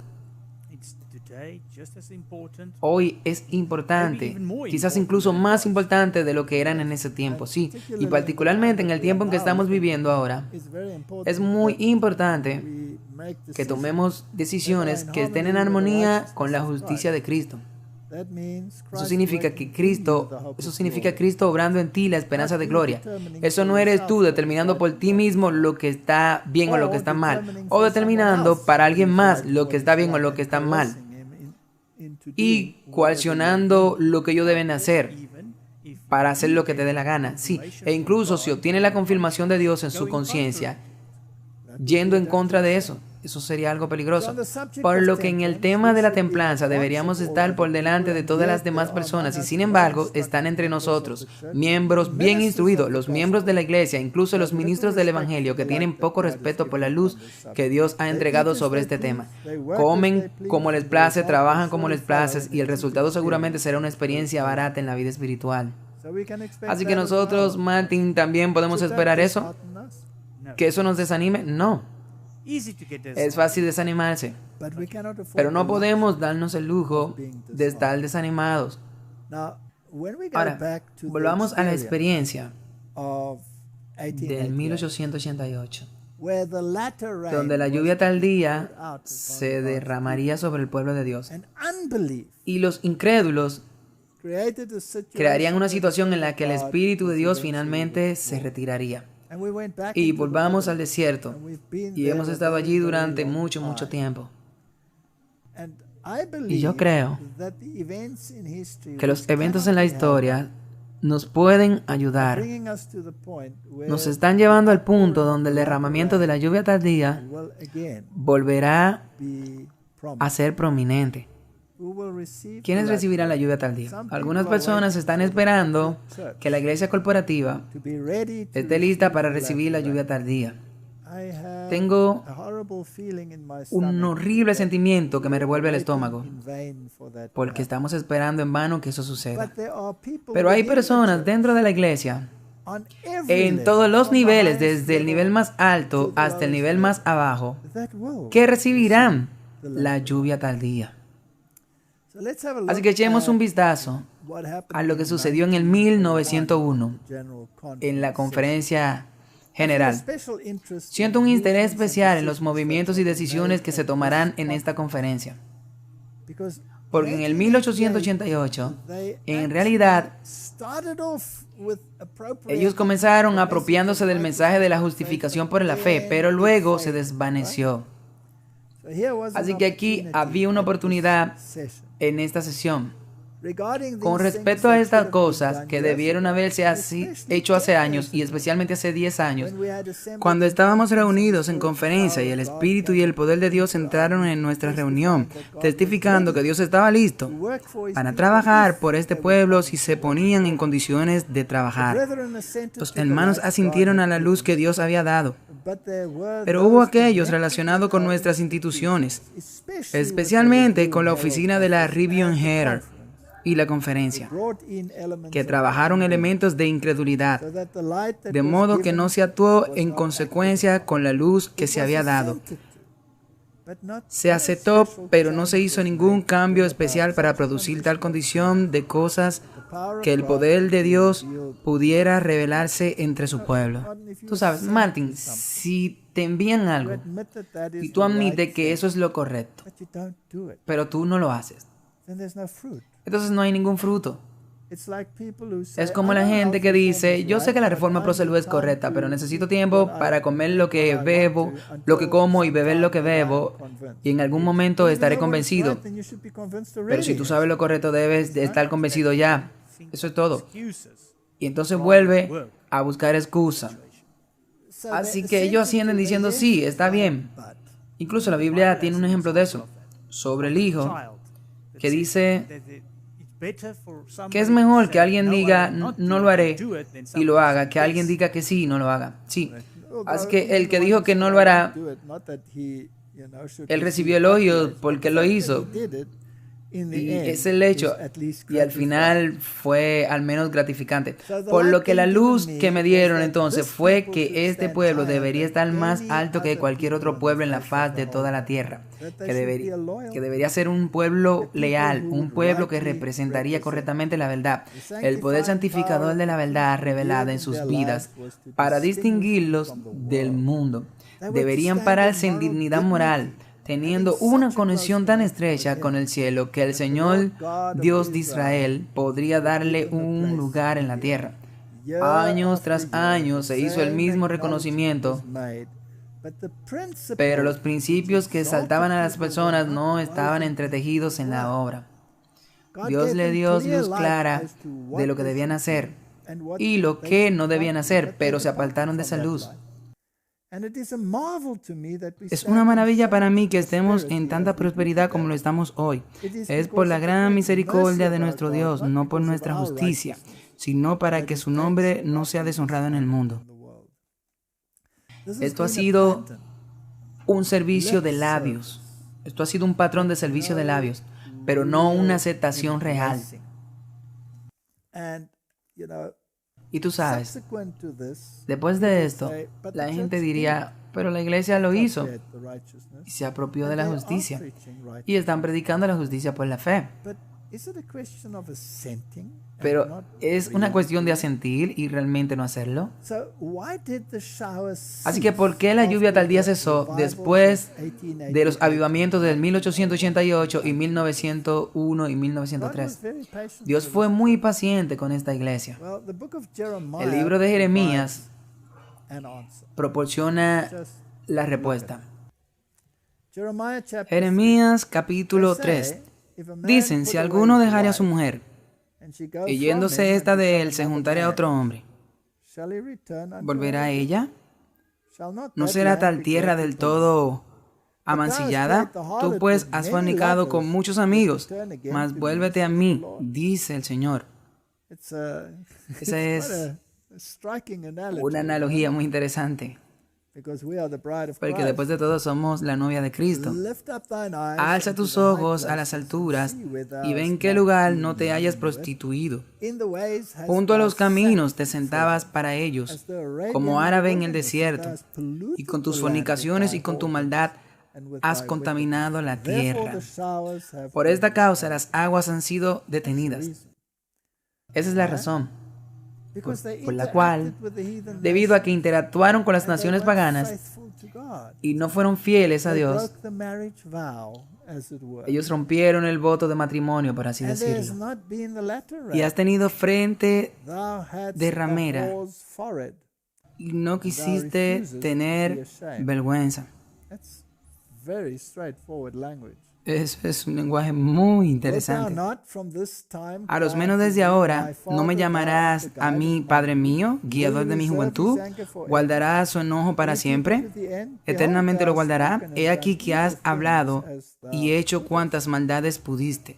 Hoy es importante, quizás incluso más importante de lo que eran en ese tiempo, sí. Y particularmente en el tiempo en que estamos viviendo ahora, es muy importante que tomemos decisiones que estén en armonía con la justicia de Cristo. Eso significa Cristo obrando en ti la esperanza de gloria. Eso no eres tú determinando por ti mismo lo que está bien o lo que está mal, o determinando para alguien más lo que está bien o lo que está mal, y coaccionando lo que ellos deben hacer para hacer lo que te dé la gana. Sí, e incluso si obtiene la confirmación de Dios en su conciencia, yendo en contra de eso. Eso sería algo peligroso. Por lo que en el tema de la templanza deberíamos estar por delante de todas las demás personas y sin embargo están entre nosotros miembros bien instruidos, los miembros de la iglesia, incluso los ministros del evangelio que tienen poco respeto por la luz que Dios ha entregado sobre este tema. Comen como les place, trabajan como les place y el resultado seguramente será una experiencia barata en la vida espiritual. Así que nosotros, Martin, también podemos esperar eso. ¿Que eso nos desanime? No. Es fácil desanimarse, pero no podemos darnos el lujo de estar desanimados. Ahora, volvamos a la experiencia del 1888, donde la lluvia tardía se derramaría sobre el pueblo de Dios. Y los incrédulos crearían una situación en la que el Espíritu de Dios finalmente se retiraría. Y volvamos al desierto. Y hemos estado allí durante mucho tiempo. Y yo creo que los eventos en la historia nos pueden ayudar. Nos están llevando al punto donde el derramamiento de la lluvia tardía volverá a ser prominente. ¿Quiénes recibirán la lluvia tardía? Algunas personas están esperando que la iglesia corporativa esté lista para recibir la lluvia tardía. Tengo un horrible sentimiento que me revuelve el estómago, porque estamos esperando en vano que eso suceda. Pero hay personas dentro de la iglesia, en todos los niveles, desde el nivel más alto hasta el nivel más abajo, que recibirán la lluvia tardía. Así que echemos un vistazo a lo que sucedió en el 1901 en la conferencia general. Siento un interés especial en los movimientos y decisiones que se tomarán en esta conferencia, porque en el 1888, en realidad, ellos comenzaron apropiándose del mensaje de la justificación por la fe, pero luego se desvaneció. Así que aquí había una oportunidad en esta sesión con respecto a estas cosas que debieron haberse hecho hace años y especialmente hace 10 años, cuando estábamos reunidos en conferencia y el Espíritu y el poder de Dios entraron en nuestra reunión, testificando que Dios estaba listo para trabajar por este pueblo si se ponían en condiciones de trabajar. Los hermanos asintieron a la luz que Dios había dado. Pero hubo aquellos relacionados con nuestras instituciones, especialmente con la oficina de la Review Herald y la conferencia, que trabajaron elementos de incredulidad, de modo que no se actuó en consecuencia con la luz que se había dado. Se aceptó, pero no se hizo ningún cambio especial para producir tal condición de cosas que el poder de Dios pudiera revelarse entre su pueblo. Tú sabes, Martin, si te envían algo y tú admites que eso es lo correcto, pero tú no lo haces, entonces no hay ningún fruto. Es como la gente que dice, yo sé que la reforma pro salud es correcta, pero necesito tiempo para comer lo que bebo, lo que como y beber lo que bebo, y en algún momento estaré convencido. Pero si tú sabes lo correcto, debes de estar convencido ya. Eso es todo. Y entonces vuelve a buscar excusa. Así que ellos ascienden diciendo, sí, está bien. Incluso la Biblia tiene un ejemplo de eso, sobre el hijo, que dice que es mejor que alguien diga no lo haré y lo haga, que alguien diga que sí y no lo haga. Sí. Así que el que dijo que no lo hará, él recibió elogios porque lo hizo. Y es el hecho, y al final fue al menos gratificante. Por lo que la luz que me dieron entonces fue que este pueblo debería estar más alto que cualquier otro pueblo en la faz de toda la tierra. Que debería ser un pueblo leal, un pueblo que representaría correctamente la verdad. El poder santificador de la verdad revelada en sus vidas para distinguirlos del mundo. Deberían pararse en dignidad moral, teniendo una conexión tan estrecha con el cielo que el Señor, Dios de Israel, podría darle un lugar en la tierra. Años tras años se hizo el mismo reconocimiento, pero los principios que exaltaban a las personas no estaban entretejidos en la obra. Dios le dio luz clara de lo que debían hacer y lo que no debían hacer, pero se apartaron de esa luz. Es una maravilla para mí que estemos en tanta prosperidad como lo estamos hoy. Es por la gran misericordia de nuestro Dios, no por nuestra justicia, sino para que su nombre no sea deshonrado en el mundo. Esto ha sido un servicio de labios. Esto ha sido un patrón de servicio de labios, pero no una aceptación real. Y tú sabes, después de esto, la gente diría, pero la iglesia lo hizo y se apropió de la justicia y están predicando la justicia por la fe. Pero es una cuestión de asentir y realmente no hacerlo. Así que ¿por qué la lluvia tal día cesó después de los avivamientos del 1888 y 1901 y 1903? Dios fue muy paciente con esta iglesia. El libro de Jeremías proporciona la respuesta. Jeremías capítulo 3. Dicen, si alguno dejare a su mujer, y yéndose esta de él, se juntará a otro hombre, ¿volverá a ella? ¿No será tal tierra del todo amancillada? Tú pues has fornicado con muchos amigos, mas vuélvete a mí, dice el Señor. Esa es una analogía muy interesante. Porque después de todo somos la novia de Cristo. Alza tus ojos a las alturas y ve en qué lugar no te hayas prostituido. Junto a los caminos te sentabas para ellos, como árabe en el desierto, y con tus fornicaciones y con tu maldad has contaminado la tierra. Por esta causa las aguas han sido detenidas. Esa es la razón por la cual, debido a que interactuaron con las naciones paganas y no fueron fieles a Dios, ellos rompieron el voto de matrimonio, por así decirlo. Y has tenido frente de ramera y no quisiste tener vergüenza. Eso es un lenguaje muy interesante. A los menos desde ahora, no me llamarás a mí Padre mío, guiador de mi juventud. ¿Guardarás su enojo para siempre? ¿Eternamente lo guardará? He aquí que has hablado y hecho cuantas maldades pudiste.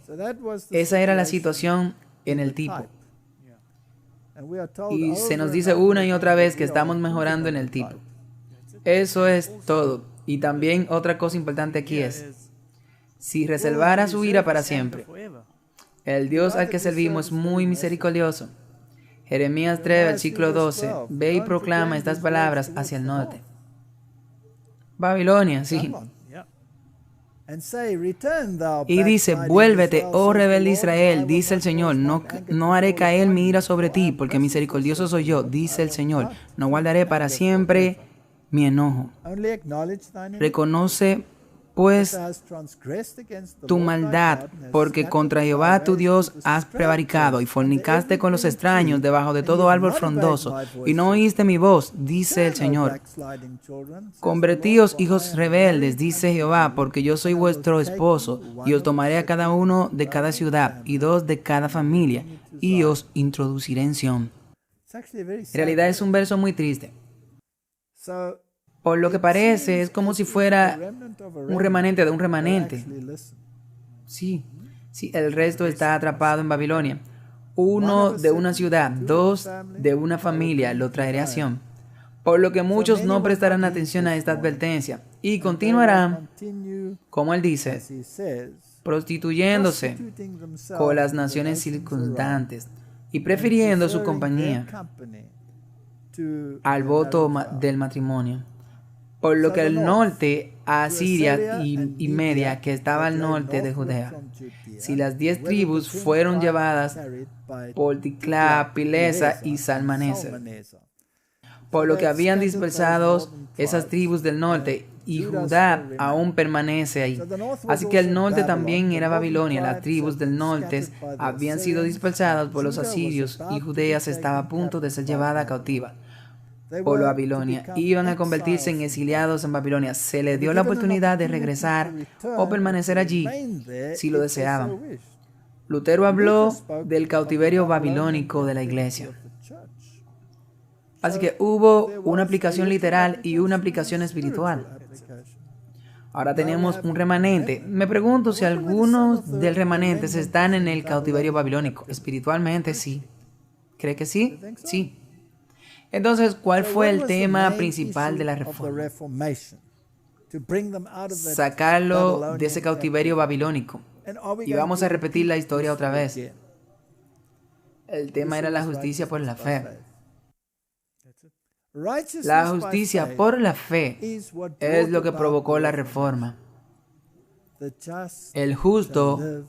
Esa era la situación en el tipo. Y se nos dice una y otra vez que estamos mejorando en el tipo. Eso es todo. Y también otra cosa importante aquí es, si reservara su ira para siempre. El Dios al que servimos es muy misericordioso. Jeremías 3, versículo 12. Ve y proclama estas palabras hacia el norte. Babilonia, sí. Y dice, vuélvete, oh rebelde Israel, dice el Señor, no haré caer mi ira sobre ti, porque misericordioso soy yo, dice el Señor. No guardaré para siempre mi enojo. Reconoce pues tu maldad, porque contra Jehová tu Dios has prevaricado y fornicaste con los extraños debajo de todo árbol frondoso, y no oíste mi voz, dice el Señor. Convertíos, hijos rebeldes, dice Jehová, porque yo soy vuestro esposo, y os tomaré a cada uno de cada ciudad, y 2 de cada familia, y os introduciré en Sión. En realidad es un verso muy triste. Por lo que parece, es como si fuera un remanente de un remanente. Sí, el resto está atrapado en Babilonia. 1 de una ciudad, 2 de una familia, lo traeré a Sión. Por lo que muchos no prestarán atención a esta advertencia y continuarán, como él dice, prostituyéndose con las naciones circundantes y prefiriendo su compañía al voto del matrimonio. Por lo que el norte, Asiria y Media, que estaba al norte de Judea, si las 10 tribus fueron llevadas por Ticlá, Pilesa y Salmaneser, por lo que habían dispersado esas tribus del norte, y Judá aún permanece ahí. Así que el norte también era Babilonia. Las tribus del norte habían sido dispersadas por los asirios y Judea estaba a punto de ser llevada cautiva por Babilonia. Iban a convertirse en exiliados en Babilonia. Se les dio la oportunidad de regresar o permanecer allí si lo deseaban. Lutero habló del cautiverio babilónico de la iglesia. Así que hubo una aplicación literal y una aplicación espiritual. Ahora tenemos un remanente. Me pregunto si algunos del remanente están en el cautiverio babilónico. Espiritualmente, sí. ¿Cree que sí? Sí. Entonces, ¿cuál fue el tema principal de la reforma? Sacarlo de ese cautiverio babilónico. Y vamos a repetir la historia otra vez. El tema era la justicia por la fe. La justicia por la fe es lo que provocó la reforma. El justo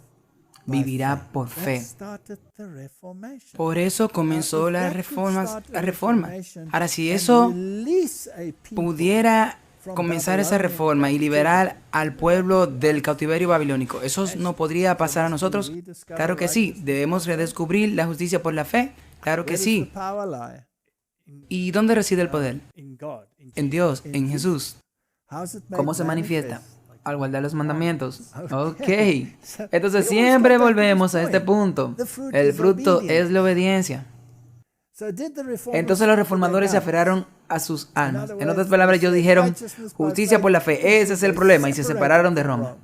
vivirá por fe. Por eso comenzó la reforma. Ahora, si eso pudiera comenzar esa reforma y liberar al pueblo del cautiverio babilónico, ¿eso no podría pasar a nosotros? Claro que sí. ¿Debemos redescubrir la justicia por la fe? Claro que sí. ¿Y dónde reside el poder? En Dios, en Jesús. ¿Cómo se manifiesta? Al guardar los mandamientos. Ok. Entonces siempre volvemos a este punto. El fruto es la obediencia. Entonces los reformadores se aferraron a sus almas. En otras palabras, ellos dijeron, justicia por la fe, ese es el problema, y se separaron de Roma.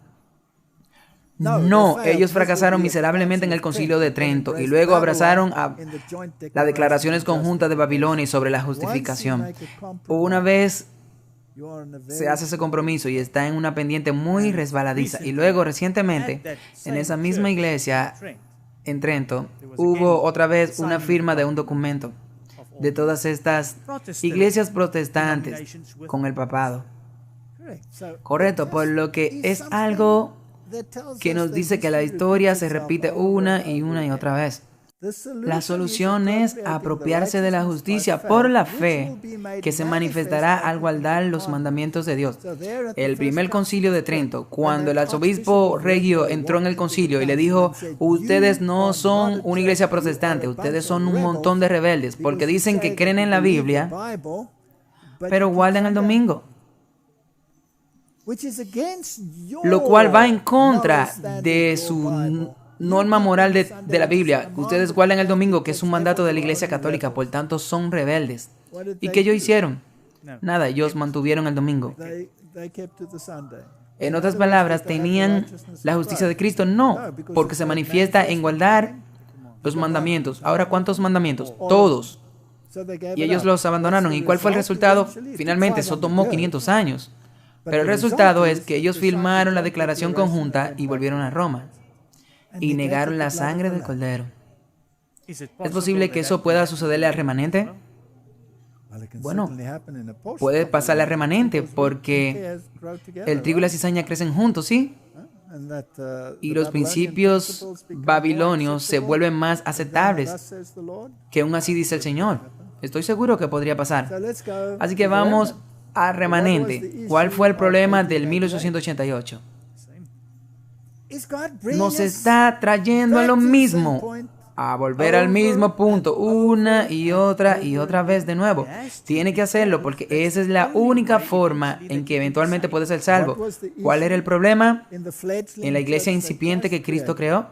No, ellos fracasaron miserablemente en el Concilio de Trento y luego abrazaron a las declaraciones conjuntas de Babilonia sobre la justificación. Una vez se hace ese compromiso y está en una pendiente muy resbaladiza. Y luego, recientemente, en esa misma iglesia en Trento, hubo otra vez una firma de un documento de todas estas iglesias protestantes con el papado. Correcto, por lo que es algo que nos dice que la historia se repite una y otra vez. La solución es apropiarse de la justicia por la fe que se manifestará al guardar los mandamientos de Dios. El primer concilio de Trento, cuando el arzobispo Regio entró en el concilio y le dijo, ustedes no son una iglesia protestante, ustedes son un montón de rebeldes, porque dicen que creen en la Biblia, pero guardan el domingo. Lo cual va en contra de su norma moral de la Biblia. Ustedes guardan el domingo, que es un mandato de la Iglesia Católica, por tanto son rebeldes. ¿Y qué ellos hicieron? Nada, ellos mantuvieron el domingo. En otras palabras, ¿tenían la justicia de Cristo? No, porque se manifiesta en guardar los mandamientos. Ahora, ¿cuántos mandamientos? Todos. Y ellos los abandonaron. ¿Y cuál fue el resultado? Finalmente, eso tomó 500 años. Pero el resultado es que ellos firmaron la declaración conjunta y volvieron a Roma. Y negaron la sangre del Cordero. ¿Es posible que eso pueda sucederle al remanente? Bueno, puede pasarle al remanente porque el trigo y la cizaña crecen juntos, ¿sí? Y los principios babilonios se vuelven más aceptables que aún así dice el Señor. Estoy seguro que podría pasar. Así que vamos al remanente. ¿Cuál fue el problema del 1888? Nos está trayendo a lo mismo, a volver al mismo punto, una y otra vez de nuevo. Tiene que hacerlo porque esa es la única forma en que eventualmente puede ser salvo. ¿Cuál era el problema en la iglesia incipiente que Cristo creó?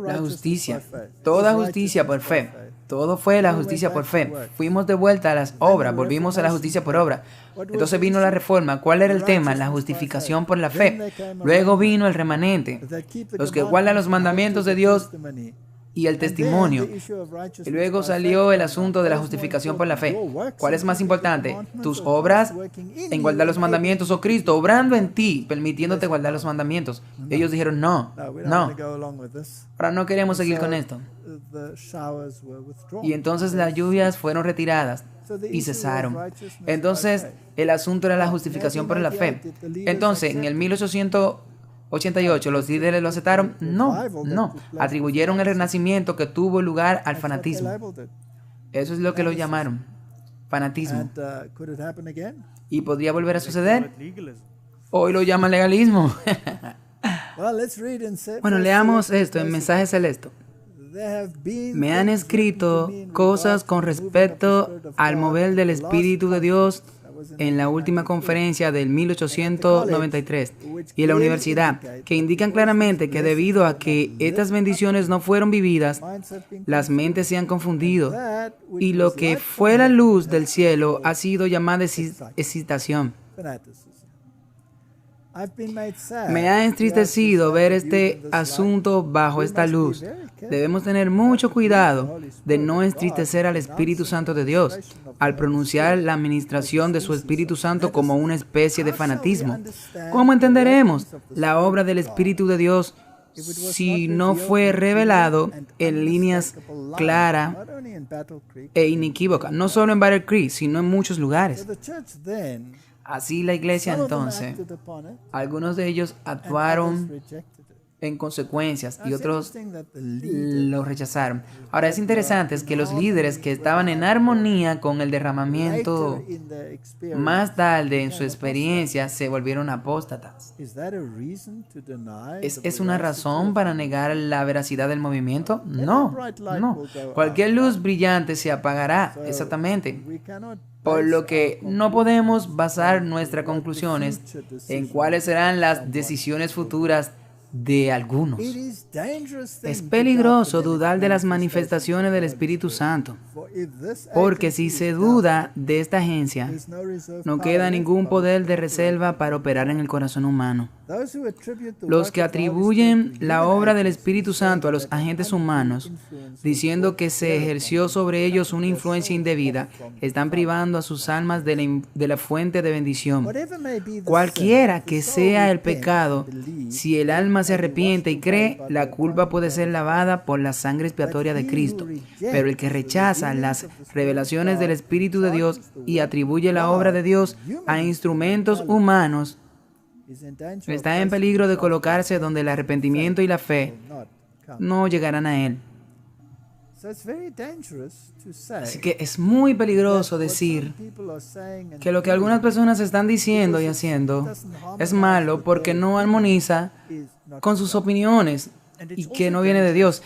La justicia. Toda justicia por fe. Todo fue la justicia por fe. Fuimos de vuelta a las obras, volvimos a la justicia por obra. Entonces vino la reforma. ¿Cuál era el tema? La justificación por la fe. Luego vino el remanente, los que guardan los mandamientos de Dios y el testimonio. Y luego salió el asunto de la justificación por la fe. ¿Cuál es más importante? ¿Tus obras en guardar los mandamientos o Cristo obrando en ti, permitiéndote guardar los mandamientos? Ellos dijeron, no. Ahora no queremos seguir con esto. Y entonces las lluvias fueron retiradas y cesaron. Entonces el asunto era la justificación por la fe. Entonces en el 1888 los líderes lo aceptaron. No. Atribuyeron el renacimiento que tuvo lugar al fanatismo. Eso es lo que lo llamaron. Fanatismo. ¿Y podría volver a suceder? Hoy lo llaman legalismo. Bueno, leamos esto en Mensaje Celeste. Me han escrito cosas con respecto al mover del Espíritu de Dios en la última conferencia del 1893 y en la universidad, que indican claramente que debido a que estas bendiciones no fueron vividas, las mentes se han confundido y lo que fue la luz del cielo ha sido llamada excitación. Me ha entristecido ver este asunto bajo esta luz. Debemos tener mucho cuidado de no entristecer al Espíritu Santo de Dios al pronunciar la administración de su Espíritu Santo como una especie de fanatismo. ¿Cómo entenderemos la obra del Espíritu de Dios si no fue revelado en líneas claras e inequívocas, no solo en Battle Creek, sino en muchos lugares? Así la iglesia entonces, algunos de ellos actuaron en consecuencias y otros lo rechazaron. Ahora es interesante es que los líderes que estaban en armonía con el derramamiento más tarde en su experiencia se volvieron apóstatas. ¿Es una razón para negar la veracidad del movimiento? No. Cualquier luz brillante se apagará, exactamente. Por lo que no podemos basar nuestras conclusiones en cuáles serán las decisiones futuras de algunos. Es peligroso dudar de las manifestaciones del Espíritu Santo, porque si se duda de esta agencia, no queda ningún poder de reserva para operar en el corazón humano. Los que atribuyen la obra del Espíritu Santo a los agentes humanos, diciendo que se ejerció sobre ellos una influencia indebida, están privando a sus almas de la fuente de bendición. Cualquiera que sea el pecado, si el alma se arrepiente y cree, la culpa puede ser lavada por la sangre expiatoria de Cristo. Pero el que rechaza las revelaciones del Espíritu de Dios y atribuye la obra de Dios a instrumentos humanos, está en peligro de colocarse donde el arrepentimiento y la fe no llegarán a él. Así que es muy peligroso decir que lo que algunas personas están diciendo y haciendo es malo porque no armoniza con sus opiniones y que no viene de Dios.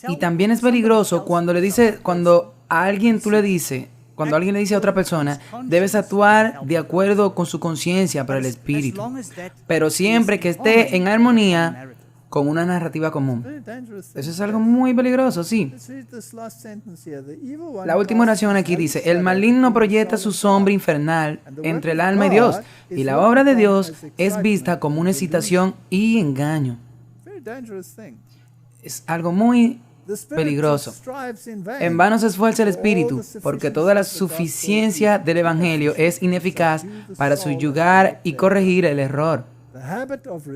Y también es peligroso cuando alguien le dice a otra persona, debes actuar de acuerdo con su conciencia para el Espíritu, pero siempre que esté en armonía con una narrativa común. Eso es algo muy peligroso, sí. La última oración aquí dice, el maligno proyecta su sombra infernal entre el alma y Dios, y la obra de Dios es vista como una excitación y engaño. Es algo muy peligroso. En vano se esfuerza el Espíritu, porque toda la suficiencia del Evangelio es ineficaz para subyugar y corregir el error.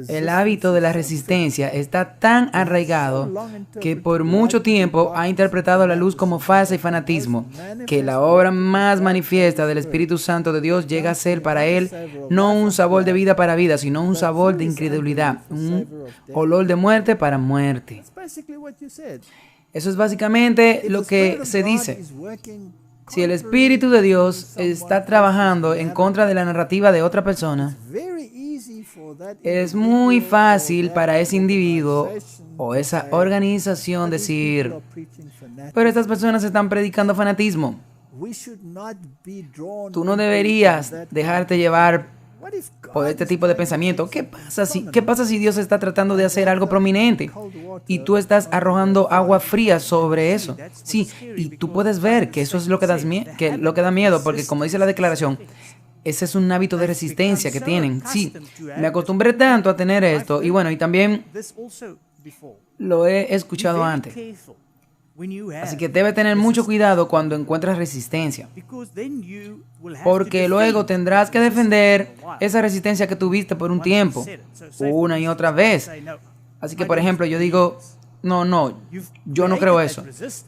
El hábito de la resistencia está tan arraigado que por mucho tiempo ha interpretado la luz como falsa y fanatismo, que la obra más manifiesta del Espíritu Santo de Dios llega a ser para él no un sabor de vida para vida, sino un sabor de incredulidad, un olor de muerte para muerte. Eso es básicamente lo que se dice. Si el Espíritu de Dios está trabajando en contra de la narrativa de otra persona, es muy fácil para ese individuo o esa organización decir, pero estas personas están predicando fanatismo. Tú no deberías dejarte llevar por este tipo de pensamiento. ¿Qué pasa si Dios está tratando de hacer algo prominente y tú estás arrojando agua fría sobre eso? Sí, y tú puedes ver que eso es lo que da miedo, porque como dice la declaración, ese es un hábito de resistencia que tienen. Sí, me acostumbré tanto a tener esto. Y bueno, y también Lo he escuchado antes. Así que debe tener mucho cuidado cuando encuentras resistencia, porque luego tendrás que defender esa resistencia que tuviste por un tiempo, una y otra vez. Así que, por ejemplo, yo digo, no, yo no creo eso.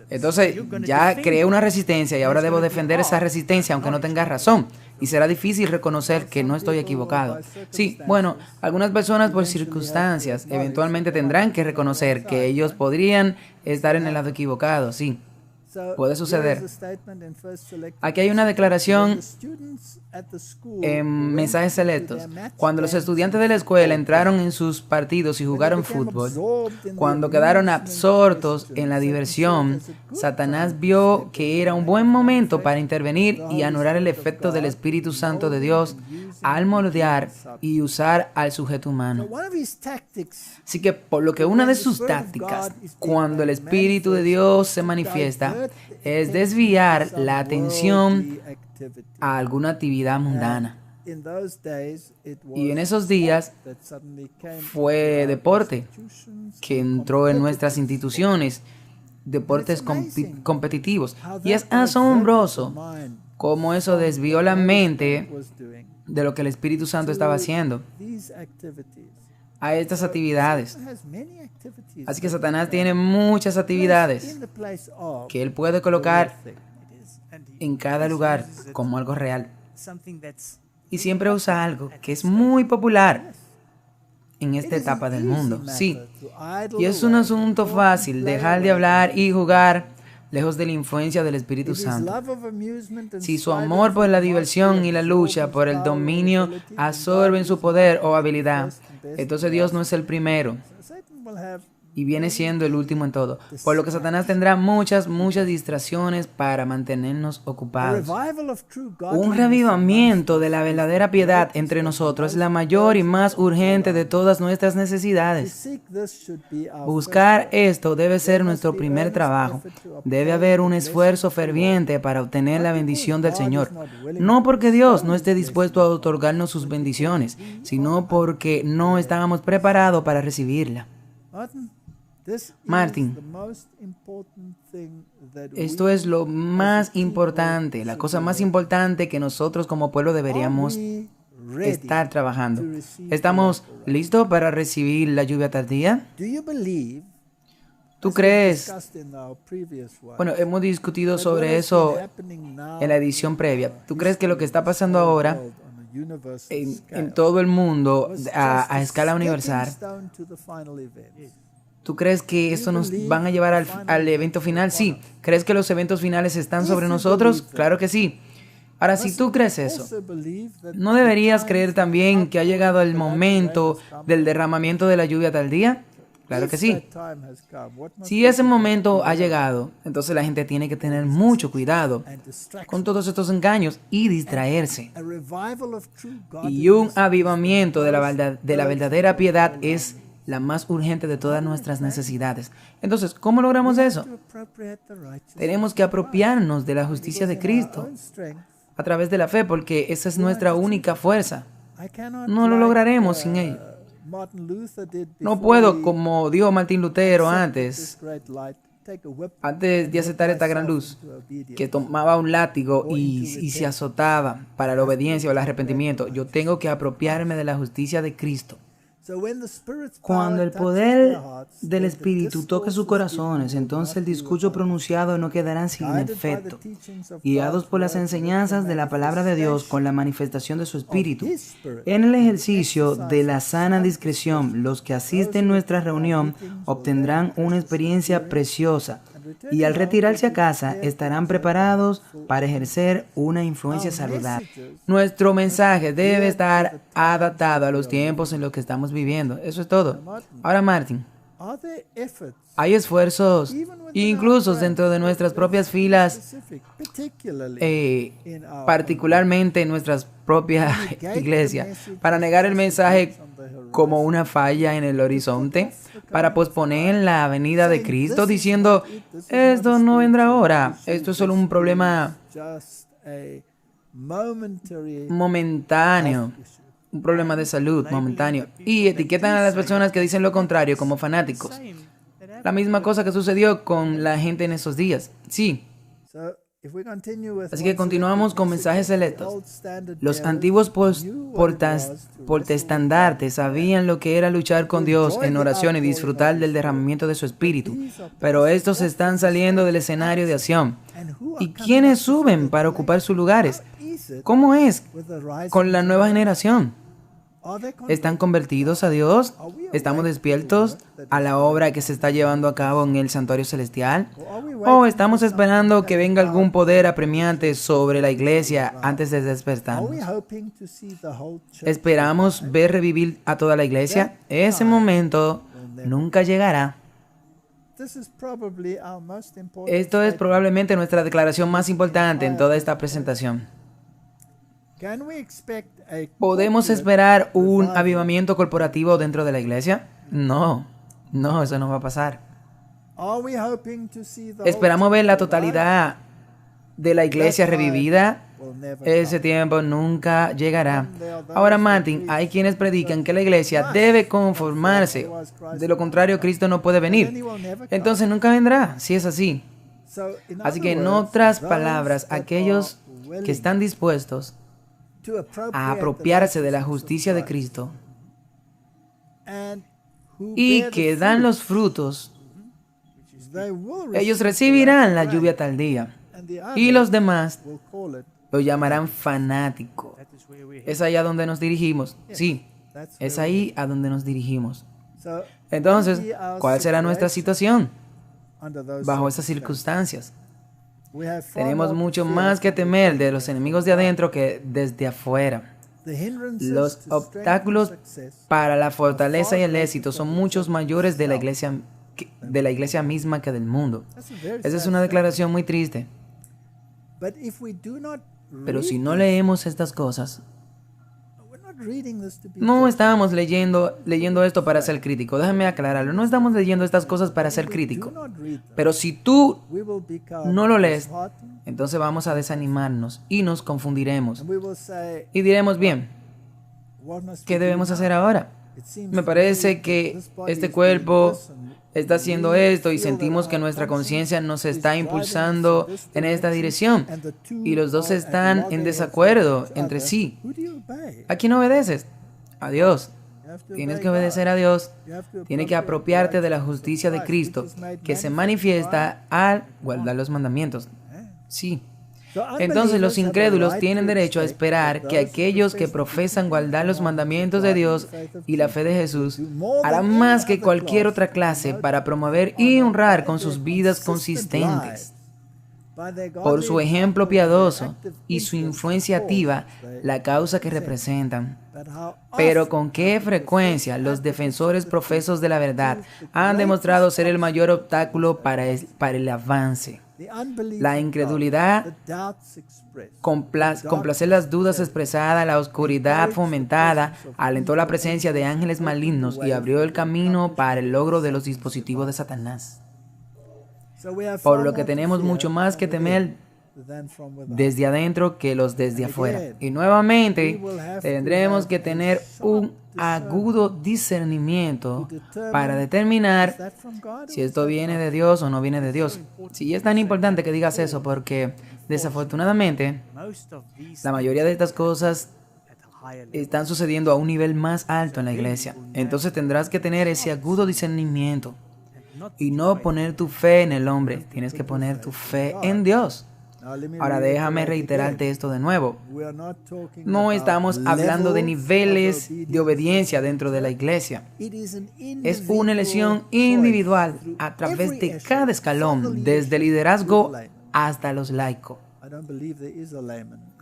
Entonces, ya creé una resistencia y ahora debo defender esa resistencia aunque no tenga razón. Y será difícil reconocer que no estoy equivocado. Sí, bueno, algunas personas por circunstancias eventualmente tendrán que reconocer que ellos podrían estar en el lado equivocado, sí. Puede suceder. Aquí hay una declaración en Mensajes Selectos. Cuando los estudiantes de la escuela entraron en sus partidos y jugaron fútbol, cuando quedaron absortos en la diversión, Satanás vio que era un buen momento para intervenir y anular el efecto del Espíritu Santo de Dios al moldear y usar al sujeto humano. Así que, por lo que una de sus tácticas, cuando el Espíritu de Dios se manifiesta, es desviar la atención a alguna actividad mundana. Y en esos días fue deporte que entró en nuestras instituciones, deportes competitivos. Y es asombroso cómo eso desvió la mente de lo que el Espíritu Santo estaba haciendo a estas actividades. Así que Satanás tiene muchas actividades que él puede colocar en cada lugar como algo real. Y siempre usa algo que es muy popular en esta etapa del mundo. Sí, y es un asunto fácil dejar de hablar y jugar lejos de la influencia del Espíritu Santo. Si su amor por la diversión y la lucha por el dominio absorben su poder o habilidad, entonces Dios no es el primero y viene siendo el último en todo. Por lo que Satanás tendrá muchas distracciones para mantenernos ocupados. Un revivamiento de la verdadera piedad entre nosotros es la mayor y más urgente de todas nuestras necesidades. Buscar esto debe ser nuestro primer trabajo. Debe haber un esfuerzo ferviente para obtener la bendición del Señor. No porque Dios no esté dispuesto a otorgarnos sus bendiciones, sino porque no estábamos preparados para recibirla. Martin, esto es lo más importante, la cosa más importante que nosotros como pueblo deberíamos estar trabajando. ¿Estamos listos para recibir la lluvia tardía? ¿Tú crees? Bueno, hemos discutido sobre eso en la edición previa. ¿Tú crees que lo que está pasando ahora en todo el mundo a escala universal, ¿tú crees que esto nos van a llevar al evento final? Sí. ¿Crees que los eventos finales están sobre nosotros? Claro que sí. Ahora, si tú crees eso, ¿no deberías creer también que ha llegado el momento del derramamiento de la lluvia tardía? Claro que sí. Si ese momento ha llegado, entonces la gente tiene que tener mucho cuidado con todos estos engaños y distraerse. Y un avivamiento de la verdadera piedad es la más urgente de todas nuestras necesidades. Entonces, ¿cómo logramos eso? Tenemos que apropiarnos de la justicia de Cristo a través de la fe, porque esa es nuestra única fuerza. No lo lograremos sin ella. No puedo, como dijo Martín Lutero antes de aceptar esta gran luz, que tomaba un látigo y se azotaba para la obediencia o el arrepentimiento. Yo tengo que apropiarme de la justicia de Cristo. Cuando el poder del Espíritu toque sus corazones, entonces el discurso pronunciado no quedará sin efecto. Guiados por las enseñanzas de la palabra de Dios con la manifestación de su Espíritu, en el ejercicio de la sana discreción, los que asisten a nuestra reunión obtendrán una experiencia preciosa y al retirarse a casa estarán preparados para ejercer una influencia saludable. Nuestro mensaje debe estar adaptado a los tiempos en los que estamos viviendo. Eso es todo. Ahora, Martin, hay esfuerzos, incluso dentro de nuestras propias filas, particularmente en nuestras propias iglesias, para negar el mensaje como una falla en el horizonte, para posponer la venida de Cristo, diciendo, esto no vendrá ahora, esto es solo un problema momentáneo. un problema de salud momentáneo y etiquetan a las personas que dicen lo contrario como fanáticos. La misma cosa que sucedió con la gente en esos días. Sí. Así que continuamos con mensajes selectos. Los antiguos protestantes sabían lo que era luchar con Dios en oración y disfrutar del derramamiento de su espíritu, pero estos están saliendo del escenario de acción. ¿Y quiénes suben para ocupar sus lugares? ¿Cómo es con la nueva generación? ¿Están convertidos a Dios? ¿Estamos despiertos a la obra que se está llevando a cabo en el santuario celestial? ¿O estamos esperando que venga algún poder apremiante sobre la iglesia antes de despertarnos? ¿Esperamos ver revivir a toda la iglesia? Ese momento nunca llegará. Esto es probablemente nuestra declaración más importante en toda esta presentación. ¿Podemos esperar un avivamiento corporativo dentro de la iglesia? No, eso no va a pasar. ¿Esperamos ver la totalidad de la iglesia revivida? Ese tiempo nunca llegará. Ahora, Martin, hay quienes predican que la iglesia debe conformarse. De lo contrario, Cristo no puede venir. Entonces nunca vendrá, si es así. Así que en otras palabras, aquellos que están dispuestos a apropiarse de la justicia de Cristo y que dan los frutos, ellos recibirán la lluvia tardía y los demás lo llamarán fanático. Es ahí a donde nos dirigimos. Sí, es ahí a donde nos dirigimos. Entonces, ¿cuál será nuestra situación bajo estas circunstancias? Tenemos mucho más que temer de los enemigos de adentro que desde afuera. Los obstáculos para la fortaleza y el éxito son muchos mayores de la iglesia misma que del mundo. Esa es una declaración muy triste. Pero si no leemos estas cosas, no estamos leyendo esto para ser crítico. Déjame aclararlo. No estamos leyendo estas cosas para ser crítico. Pero si tú no lo lees, entonces vamos a desanimarnos y nos confundiremos. Y diremos, bien, ¿qué debemos hacer ahora? Me parece que este cuerpo está haciendo esto y sentimos que nuestra conciencia nos está impulsando en esta dirección. Y los dos están en desacuerdo entre sí. ¿A quién obedeces? A Dios. Tienes que obedecer a Dios. Tienes que apropiarte de la justicia de Cristo, que se manifiesta al guardar los mandamientos. Sí. Entonces los incrédulos tienen derecho a esperar que aquellos que profesan guardar los mandamientos de Dios y la fe de Jesús harán más que cualquier otra clase para promover y honrar con sus vidas consistentes, por su ejemplo piadoso y su influencia activa, la causa que representan. Pero con qué frecuencia los defensores profesos de la verdad han demostrado ser el mayor obstáculo para el avance. La incredulidad, complacer las dudas expresadas, la oscuridad fomentada, alentó la presencia de ángeles malignos y abrió el camino para el logro de los dispositivos de Satanás. Por lo que tenemos mucho más que temer desde adentro que los desde afuera. Y nuevamente tendremos que tener un agudo discernimiento para determinar si esto viene de Dios o no viene de Dios. Sí, es tan importante que digas eso porque desafortunadamente la mayoría de estas cosas están sucediendo a un nivel más alto en la iglesia. Entonces tendrás que tener ese agudo discernimiento y no poner tu fe en el hombre. Tienes que poner tu fe en Dios. Ahora déjame reiterarte esto de nuevo. No estamos hablando de niveles de obediencia dentro de la iglesia. Es una elección individual a través de cada escalón, desde el liderazgo hasta los laicos.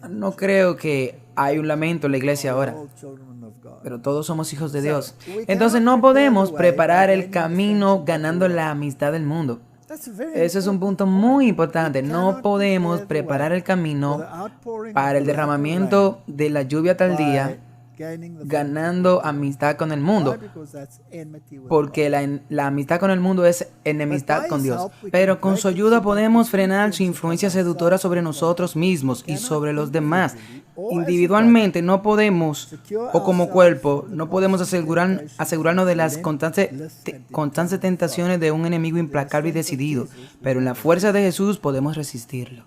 No creo que hay un lamento en la iglesia ahora, pero todos somos hijos de Dios. Entonces no podemos preparar el camino ganando la amistad del mundo. Ese es un punto muy importante. No podemos preparar el camino para el derramamiento de la lluvia tardía ganando amistad con el mundo, porque la amistad con el mundo es enemistad con Dios. Pero con su ayuda podemos frenar su influencia seductora sobre nosotros mismos y sobre los demás. Individualmente no podemos, o como cuerpo, no podemos asegurarnos de las constantes tentaciones de un enemigo implacable y decidido, pero en la fuerza de Jesús podemos resistirlo.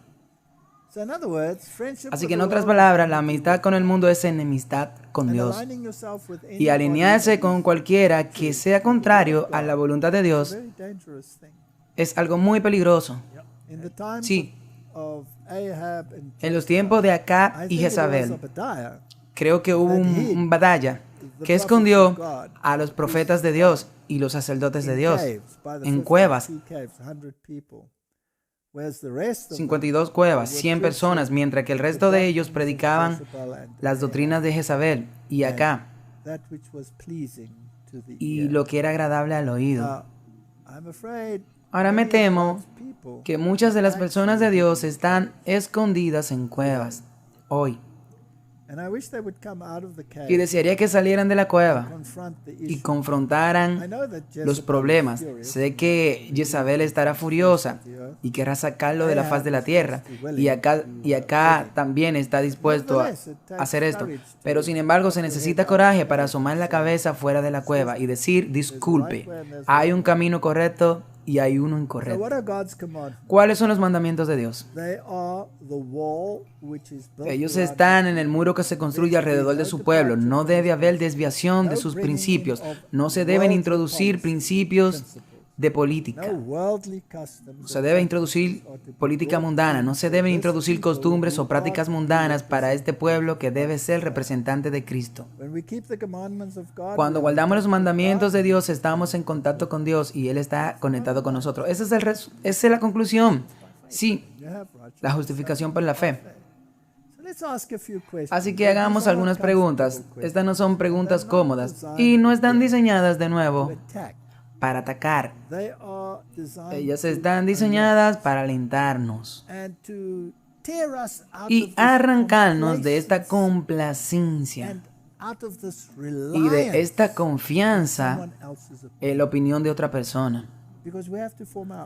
Así que en otras palabras, la amistad con el mundo es enemistad con Dios. Y alinearse con cualquiera que sea contrario a la voluntad de Dios es algo muy peligroso. Sí. En los tiempos de Acab y Jezabel, creo que hubo un batalla que escondió a los profetas de Dios y los sacerdotes de Dios en cuevas. 52 cuevas, 100 personas, mientras que el resto de ellos predicaban las doctrinas de Jezabel y Acab y lo que era agradable al oído. Ahora me temo que muchas de las personas de Dios están escondidas en cuevas hoy. Y desearía que salieran de la cueva y confrontaran los problemas. Sé que Jezabel estará furiosa y querrá sacarlo de la faz de la tierra. Y acá también está dispuesto a hacer esto. Pero sin embargo se necesita coraje para asomar la cabeza fuera de la cueva y decir, disculpe, hay un camino correcto y hay uno incorrecto. ¿Cuáles son los mandamientos de Dios? Ellos están en el muro que se construye alrededor de su pueblo. No debe haber desviación de sus principios. No se deben introducir principios de política. No se debe introducir política mundana. No se deben introducir costumbres o prácticas mundanas para este pueblo que debe ser representante de Cristo. Cuando guardamos los mandamientos de Dios, estamos en contacto con Dios y Él está conectado con nosotros. Esa es la conclusión. Sí, la justificación por la fe. Así que hagamos algunas preguntas. Estas no son preguntas cómodas y no están diseñadas de nuevo para atacar. Ellas están diseñadas para alentarnos y arrancarnos de esta complacencia y de esta confianza en la opinión de otra persona.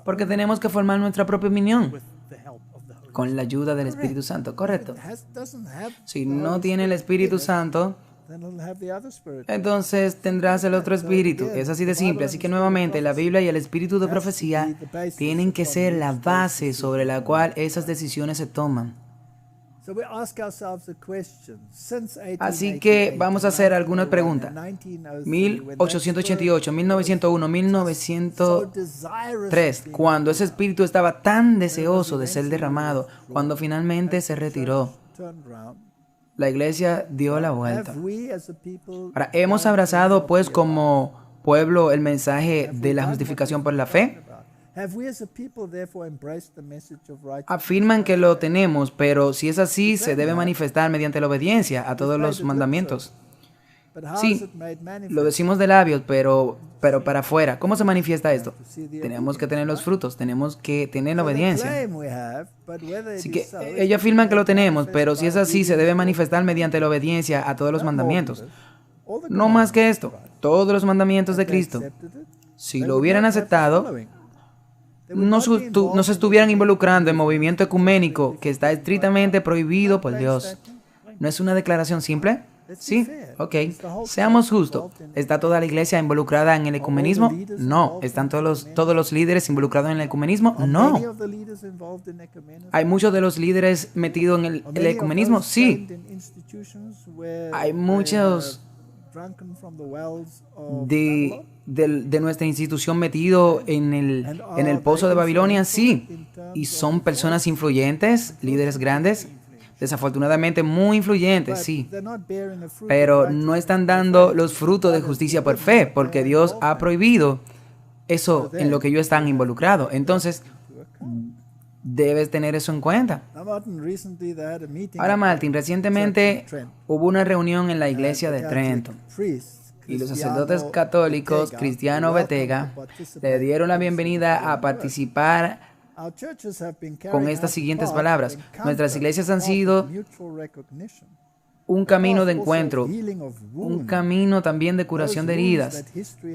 Porque tenemos que formar nuestra propia opinión con la ayuda del Espíritu Santo, ¿correcto? Si no tiene el Espíritu Santo, entonces tendrás el otro espíritu. Es así de simple. Así que nuevamente la Biblia y el espíritu de profecía tienen que ser la base sobre la cual esas decisiones se toman. Así que vamos a hacer algunas preguntas. 1888, 1901, 1903, cuando ese espíritu estaba tan deseoso de ser derramado, cuando finalmente se retiró, la iglesia dio la vuelta. Ahora, ¿hemos abrazado pues como pueblo el mensaje de la justificación por la fe? Afirman que lo tenemos, pero si es así, se debe manifestar mediante la obediencia a todos los mandamientos. Sí, lo decimos de labios, pero para afuera. ¿Cómo se manifiesta esto? Tenemos que tener los frutos, tenemos que tener la obediencia. Así que ellos afirman que lo tenemos, pero si es así, se debe manifestar mediante la obediencia a todos los mandamientos. No más que esto, todos los mandamientos de Cristo. Si lo hubieran aceptado, no se estuvieran involucrando en movimiento ecuménico que está estrictamente prohibido por Dios. ¿No es una declaración simple? Sí, ok. Seamos justos. ¿Está toda la iglesia involucrada en el ecumenismo? No. ¿Están todos los líderes involucrados en el ecumenismo? No. ¿Hay muchos de los líderes metidos en el ecumenismo? Sí. ¿Hay muchos de nuestra institución metido en el pozo de Babilonia? Sí. ¿Y son personas influyentes, líderes grandes? Desafortunadamente muy influyentes, sí, pero no están dando los frutos de justicia por fe, porque Dios ha prohibido eso en lo que ellos están involucrados. Entonces, debes tener eso en cuenta. Ahora, Martin, recientemente hubo una reunión en la iglesia de Trenton y los sacerdotes católicos Cristiano Betega le dieron la bienvenida a participar con estas siguientes palabras. Nuestras iglesias han sido un camino de encuentro, un camino también de curación de heridas,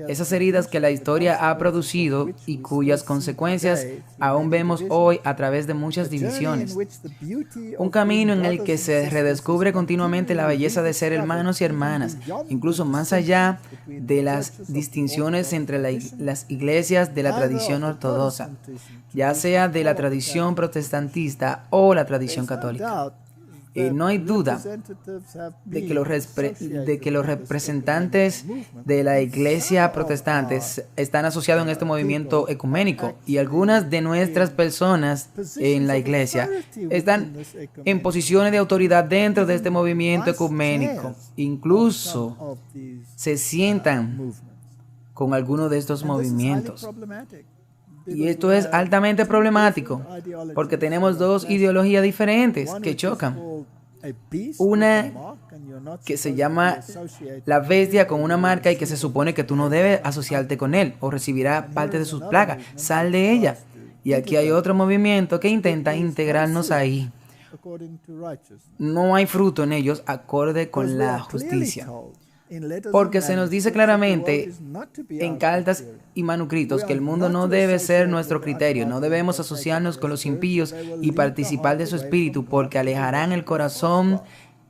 esas heridas que la historia ha producido y cuyas consecuencias aún vemos hoy a través de muchas divisiones. Un camino en el que se redescubre continuamente la belleza de ser hermanos y hermanas, incluso más allá de las distinciones entre las iglesias de la tradición ortodoxa, ya sea de la tradición protestantista o la tradición católica. No hay duda de que los representantes de la iglesia protestante están asociados en este movimiento ecuménico, y algunas de nuestras personas en la iglesia están en posiciones de autoridad dentro de este movimiento ecuménico. Incluso se sientan con algunos de estos movimientos. Y esto es altamente problemático porque tenemos dos ideologías diferentes que chocan. Una que se llama la bestia con una marca y que se supone que tú no debes asociarte con él o recibirá parte de sus plagas. Sal de ella. Y aquí hay otro movimiento que intenta integrarnos ahí. No hay fruto en ellos acorde con la justicia. Porque se nos dice claramente en cartas y manuscritos que el mundo no debe ser nuestro criterio, no debemos asociarnos con los impíos y participar de su espíritu, porque alejarán el corazón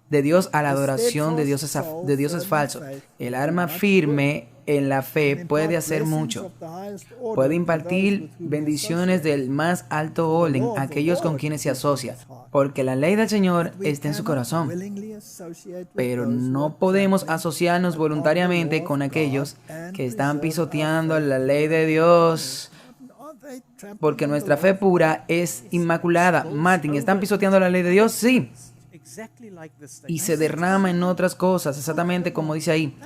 de Dios a la adoración de dioses falsos. El alma firme en la fe puede hacer mucho. Puede impartir bendiciones del más alto orden a aquellos con quienes se asocia, porque la ley del Señor está en su corazón. Pero no podemos asociarnos voluntariamente con aquellos que están pisoteando la ley de Dios, porque nuestra fe pura es inmaculada. Martin, ¿están pisoteando la ley de Dios? Sí. Y se derrama en otras cosas, exactamente como dice ahí.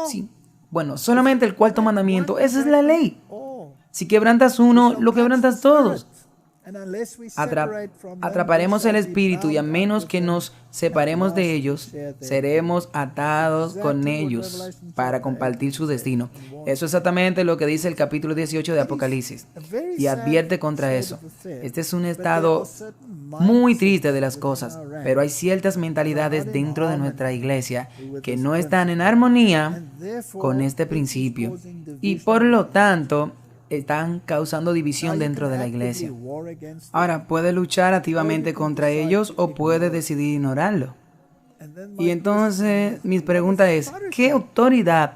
Sí. Bueno, solamente el cuarto mandamiento, esa es la ley. Si quebrantas uno, lo quebrantas todos. Atraparemos el espíritu, y a menos que nos separemos de ellos, seremos atados con ellos para compartir su destino. Eso es exactamente lo que dice el capítulo 18 de Apocalipsis, y advierte contra eso. Este es un estado muy triste de las cosas, pero hay ciertas mentalidades dentro de nuestra iglesia que no están en armonía con este principio, y por lo tanto están causando división dentro de la iglesia. Ahora, puede luchar activamente contra ellos o puede decidir ignorarlo. Y entonces, mi pregunta es, ¿qué autoridad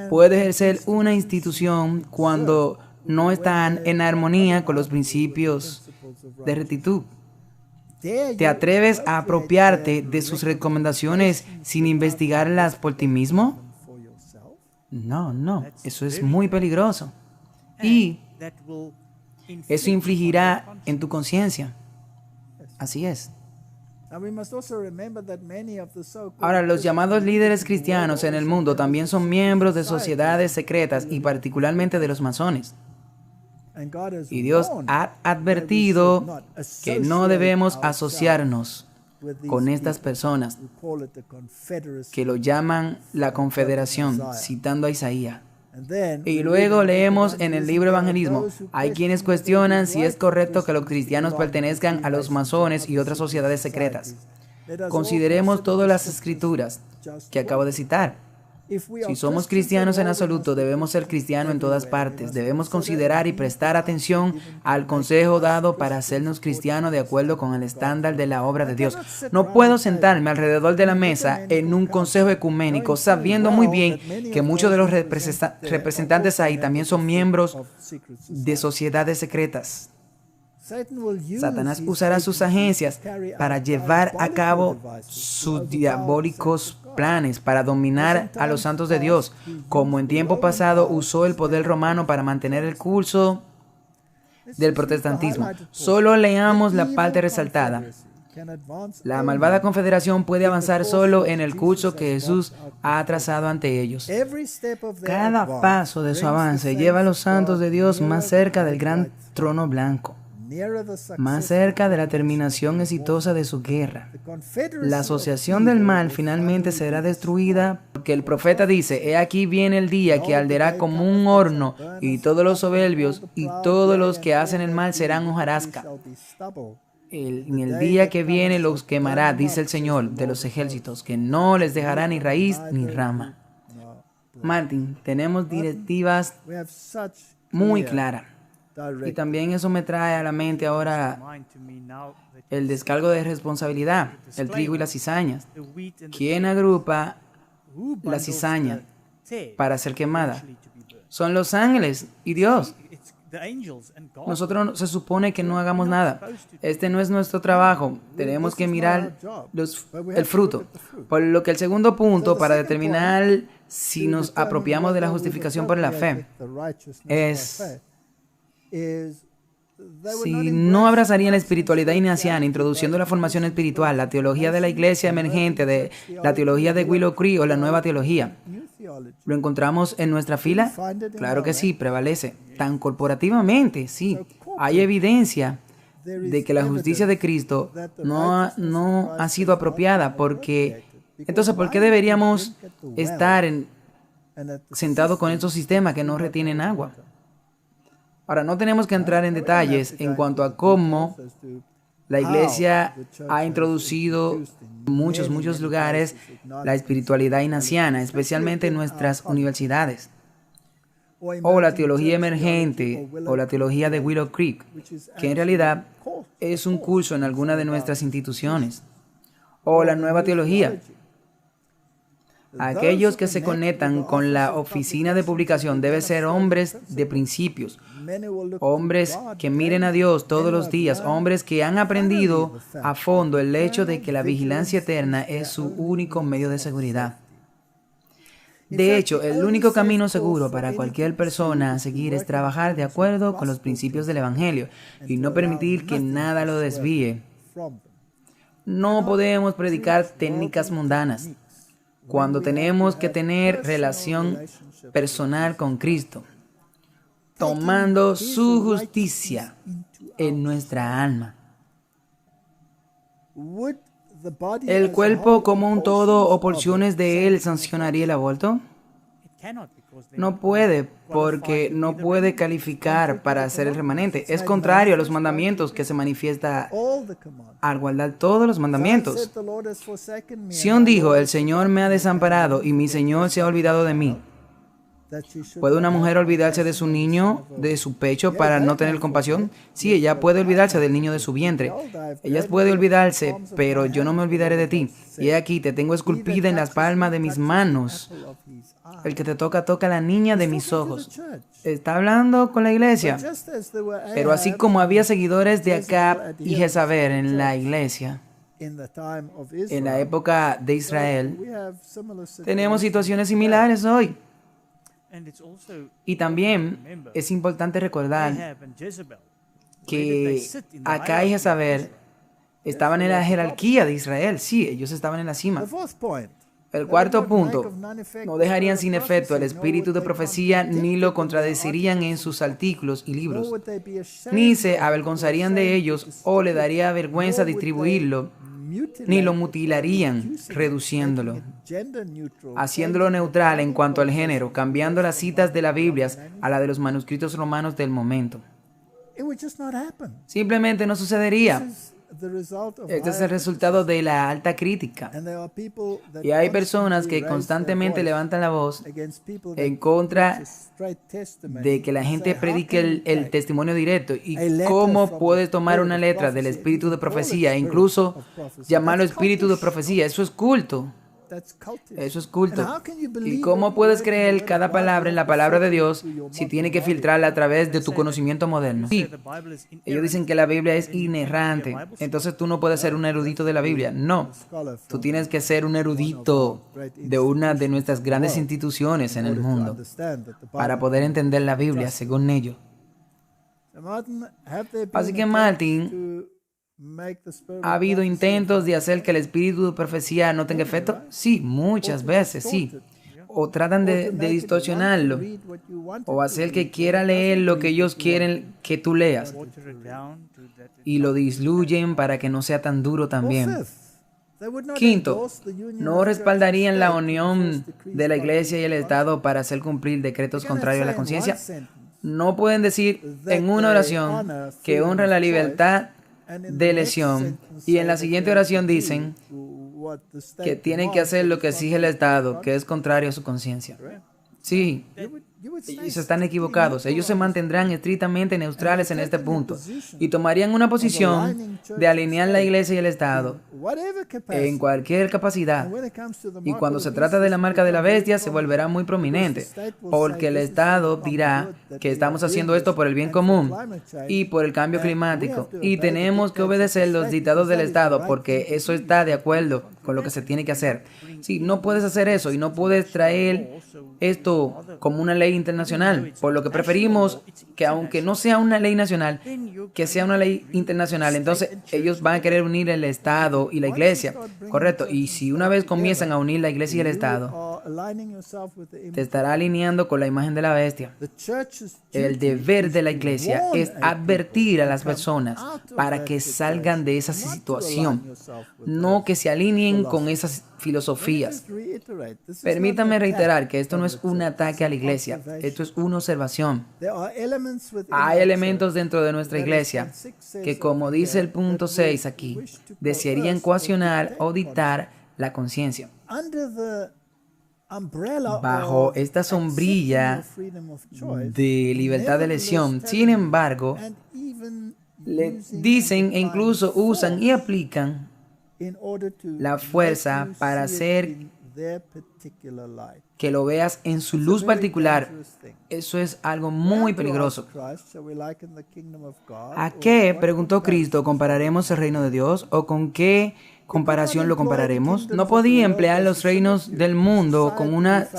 puede ejercer una institución cuando no están en armonía con los principios de rectitud? ¿Te atreves a apropiarte de sus recomendaciones sin investigarlas por ti mismo? No, eso es muy peligroso. Y eso infligirá en tu conciencia. Así es. Ahora, los llamados líderes cristianos en el mundo también son miembros de sociedades secretas y particularmente de los masones. Y Dios ha advertido que no debemos asociarnos con estas personas que lo llaman la confederación, citando a Isaías. Y luego leemos en el libro Evangelismo, hay quienes cuestionan si es correcto que los cristianos pertenezcan a los masones y otras sociedades secretas. Consideremos todas las escrituras que acabo de citar. Si somos cristianos en absoluto, debemos ser cristianos en todas partes. Debemos considerar y prestar atención al consejo dado para hacernos cristianos de acuerdo con el estándar de la obra de Dios. No puedo sentarme alrededor de la mesa en un consejo ecuménico sabiendo muy bien que muchos de los representantes ahí también son miembros de sociedades secretas. Satanás usará sus agencias para llevar a cabo sus diabólicos planes para dominar a los santos de Dios, como en tiempo pasado usó el poder romano para mantener el curso del protestantismo. Solo leamos la parte resaltada. La malvada confederación puede avanzar solo en el curso que Jesús ha trazado ante ellos. Cada paso de su avance lleva a los santos de Dios más cerca del gran trono blanco, más cerca de la terminación exitosa de su guerra. La asociación del mal finalmente será destruida porque el profeta dice, he aquí viene el día que arderá como un horno y todos los soberbios y todos los que hacen el mal serán hojarasca. En el día que viene los quemará, dice el Señor de los ejércitos, que no les dejará ni raíz ni rama. Martin, tenemos directivas muy claras. Y también eso me trae a la mente ahora el descargo de responsabilidad, el trigo y las cizañas. ¿Quién agrupa la cizaña para ser quemada? Son los ángeles y Dios. Nosotros se supone que no hagamos nada. Este no es nuestro trabajo. Tenemos que mirar el fruto. Por lo que el segundo punto para determinar si nos apropiamos de la justificación por la fe es si no abrazarían la espiritualidad ignaciana, introduciendo la formación espiritual, la teología de la iglesia emergente, de la teología de Willow Creek o la nueva teología. ¿Lo encontramos en nuestra fila? Claro que sí, prevalece. Tan corporativamente, sí. Hay evidencia de que la justicia de Cristo no ha sido apropiada, porque entonces, ¿por qué deberíamos estar sentados con estos sistemas que no retienen agua? Ahora, no tenemos que entrar en detalles en cuanto a cómo la iglesia ha introducido en muchos lugares la espiritualidad ignaciana, especialmente en nuestras universidades, o la teología emergente, o la teología de Willow Creek, que en realidad es un curso en alguna de nuestras instituciones, o la nueva teología. Aquellos que se conectan con la oficina de publicación deben ser hombres de principios, hombres que miren a Dios todos los días, hombres que han aprendido a fondo el hecho de que la vigilancia eterna es su único medio de seguridad. De hecho, el único camino seguro para cualquier persona a seguir es trabajar de acuerdo con los principios del Evangelio y no permitir que nada lo desvíe. No podemos predicar técnicas mundanas cuando tenemos que tener relación personal con Cristo, tomando su justicia en nuestra alma. ¿El cuerpo como un todo o porciones de él sancionaría el aborto? No puede, porque no puede calificar para ser el remanente. Es contrario a los mandamientos que se manifiesta al guardar todos los mandamientos. Sión dijo, el Señor me ha desamparado y mi Señor se ha olvidado de mí. ¿Puede una mujer olvidarse de su niño, de su pecho, para no tener compasión? Sí, ella puede olvidarse del niño de su vientre. Ella puede olvidarse, pero yo no me olvidaré de ti. Y he aquí, te tengo esculpida en las palmas de mis manos. El que te toca, toca a la niña de mis ojos. Está hablando con la iglesia. Pero así como había seguidores de Acab y Jezabel en la iglesia, en la época de Israel, tenemos situaciones similares hoy. Y también es importante recordar que Acab y Jezabel estaban en la jerarquía de Israel. Sí, ellos estaban en la cima. El cuarto punto, no dejarían sin efecto el espíritu de profecía ni lo contradecirían en sus artículos y libros, ni se avergonzarían de ellos o le daría vergüenza distribuirlo, ni lo mutilarían reduciéndolo, haciéndolo neutral en cuanto al género, cambiando las citas de la Biblia a la de los manuscritos romanos del momento. Simplemente no sucedería. Este es el resultado de la alta crítica. Y hay personas que constantemente levantan la voz en contra de que la gente predique el testimonio directo. ¿Y cómo puedes tomar una letra del espíritu de profecía e incluso llamarlo espíritu de profecía? Eso es culto. Eso es culto. ¿Y cómo puedes creer cada palabra en la palabra de Dios si tiene que filtrarla a través de tu conocimiento moderno? Sí, ellos dicen que la Biblia es inerrante, entonces tú no puedes ser un erudito de la Biblia. No, tú tienes que ser un erudito de una de nuestras grandes instituciones en el mundo para poder entender la Biblia según ellos. Así que Martin, ¿ha habido intentos de hacer que el espíritu de profecía no tenga efecto? Sí, muchas veces, sí. O tratan de distorsionarlo, o hacer que quiera leer lo que ellos quieren que tú leas, y lo diluyen para que no sea tan duro también. Quinto, no respaldarían la unión de la iglesia y el Estado para hacer cumplir decretos contrarios a la conciencia. No pueden decir en una oración que honra la libertad de lesión. Y en la siguiente oración dicen que tienen que hacer lo que exige el Estado, que es contrario a su conciencia. Sí, ellos están equivocados. Ellos se mantendrán estrictamente neutrales en este punto y tomarían una posición de alinear la Iglesia y el Estado en cualquier capacidad. Y cuando se trata de la marca de la bestia, se volverá muy prominente, porque el Estado dirá que estamos haciendo esto por el bien común y por el cambio climático, y tenemos que obedecer los dictados del Estado, porque eso está de acuerdo con lo que se tiene que hacer. Sí, no puedes hacer eso y no puedes traer esto como una ley internacional, por lo que preferimos que, aunque no sea una ley nacional, que sea una ley internacional. Entonces ellos van a querer unir el Estado y la Iglesia, correcto, y si una vez comienzan a unir la Iglesia y el Estado, te estará alineando con la imagen de la bestia. El deber de la Iglesia es advertir a las personas para que salgan de esa situación, no que se alineen con esas filosofías. Permítame reiterar que esto no es un ataque a la Iglesia, esto es una observación. Hay elementos dentro de nuestra Iglesia que, como dice el punto 6 aquí, desearían coaccionar o dictar la conciencia. Bajo esta sombrilla de libertad de elección, sin embargo, le dicen e incluso usan y aplican la fuerza para hacer que lo veas en su luz particular. Eso es algo muy peligroso. ¿A qué, preguntó Cristo, compararemos el reino de Dios? ¿O con qué comparación lo compararemos? No podía emplear los reinos del mundo con una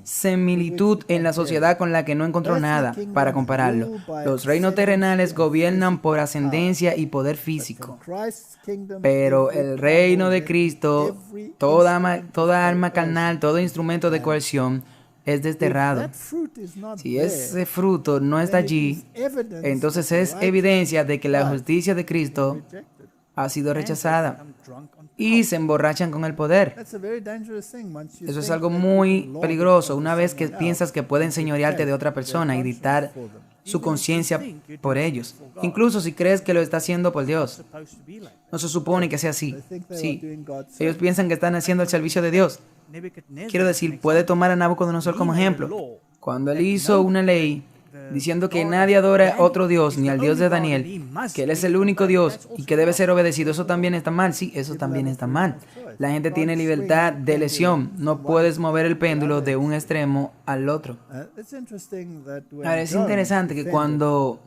similitud en la sociedad con la que no encontró nada para compararlo. Los reinos terrenales gobiernan por ascendencia y poder físico, pero el reino de Cristo, toda arma carnal, todo instrumento de coerción, es desterrado. Si ese fruto no está allí, entonces es evidencia de que la justicia de Cristo ha sido rechazada y se emborrachan con el poder. Eso es algo muy peligroso una vez que piensas que pueden señorearte de otra persona y dictar su conciencia por ellos, incluso si crees que lo está haciendo por Dios. No se supone que sea así. Sí, ellos piensan que están haciendo el servicio de Dios. Quiero decir, puede tomar a Nabucodonosor como ejemplo. Cuando él hizo una ley diciendo que nadie adora a otro Dios, ni al Dios de Daniel, que Él es el único Dios y que debe ser obedecido, eso también está mal. Sí, eso también está mal. La gente tiene libertad de elección. No puedes mover el péndulo de un extremo al otro. Ahora, es interesante que cuando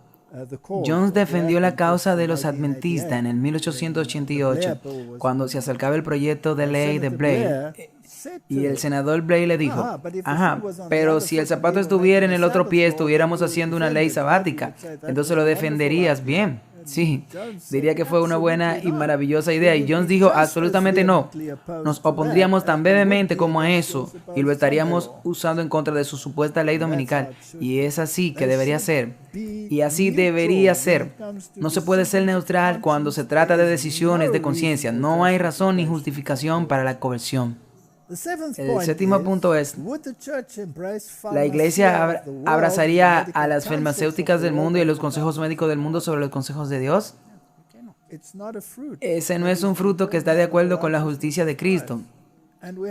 Jones defendió la causa de los adventistas en el 1888, cuando se acercaba el proyecto de ley de Blair, y el senador Blair le dijo, pero si el zapato estuviera en el otro pie, estuviéramos haciendo una ley sabática, entonces lo defenderías bien. Sí, diría que fue una buena y maravillosa idea. Y Jones dijo, absolutamente no. Nos opondríamos tan brevemente como a eso y lo estaríamos usando en contra de su supuesta ley dominical. Y es así que debería ser. Y así debería ser. No se puede ser neutral cuando se trata de decisiones de conciencia. No hay razón ni justificación para la coerción. El séptimo punto es, la Iglesia abrazaría a las farmacéuticas del mundo y a los consejos médicos del mundo sobre los consejos de Dios. Ese no es un fruto que está de acuerdo con la justicia de Cristo.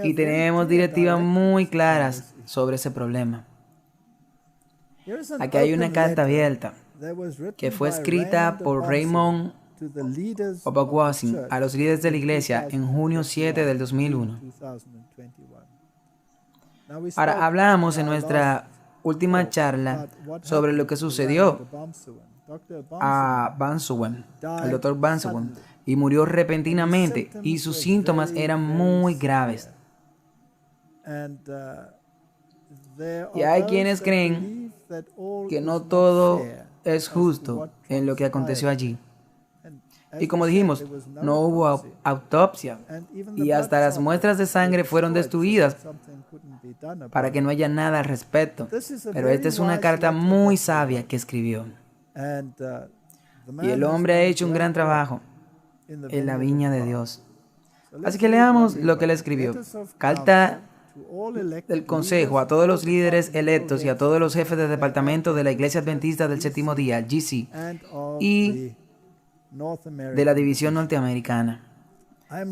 Y tenemos directivas muy claras sobre ese problema. Aquí hay una carta abierta que fue escrita por Raymond Obakwasi a los líderes de la Iglesia en junio 7 del 2001. Ahora, hablamos en nuestra última charla sobre lo que sucedió a Bansuwen, al doctor Bansuwen, y murió repentinamente y sus síntomas eran muy graves. Y hay quienes creen que no todo es justo en lo que aconteció allí. Y como dijimos, no hubo autopsia y hasta las muestras de sangre fueron destruidas para que no haya nada al respecto. Pero esta es una carta muy sabia que escribió. Y el hombre ha hecho un gran trabajo en la viña de Dios. Así que leamos lo que él escribió. Carta del consejo a todos los líderes electos y a todos los jefes de departamento de la Iglesia Adventista del Séptimo Día, GC, y de la división norteamericana.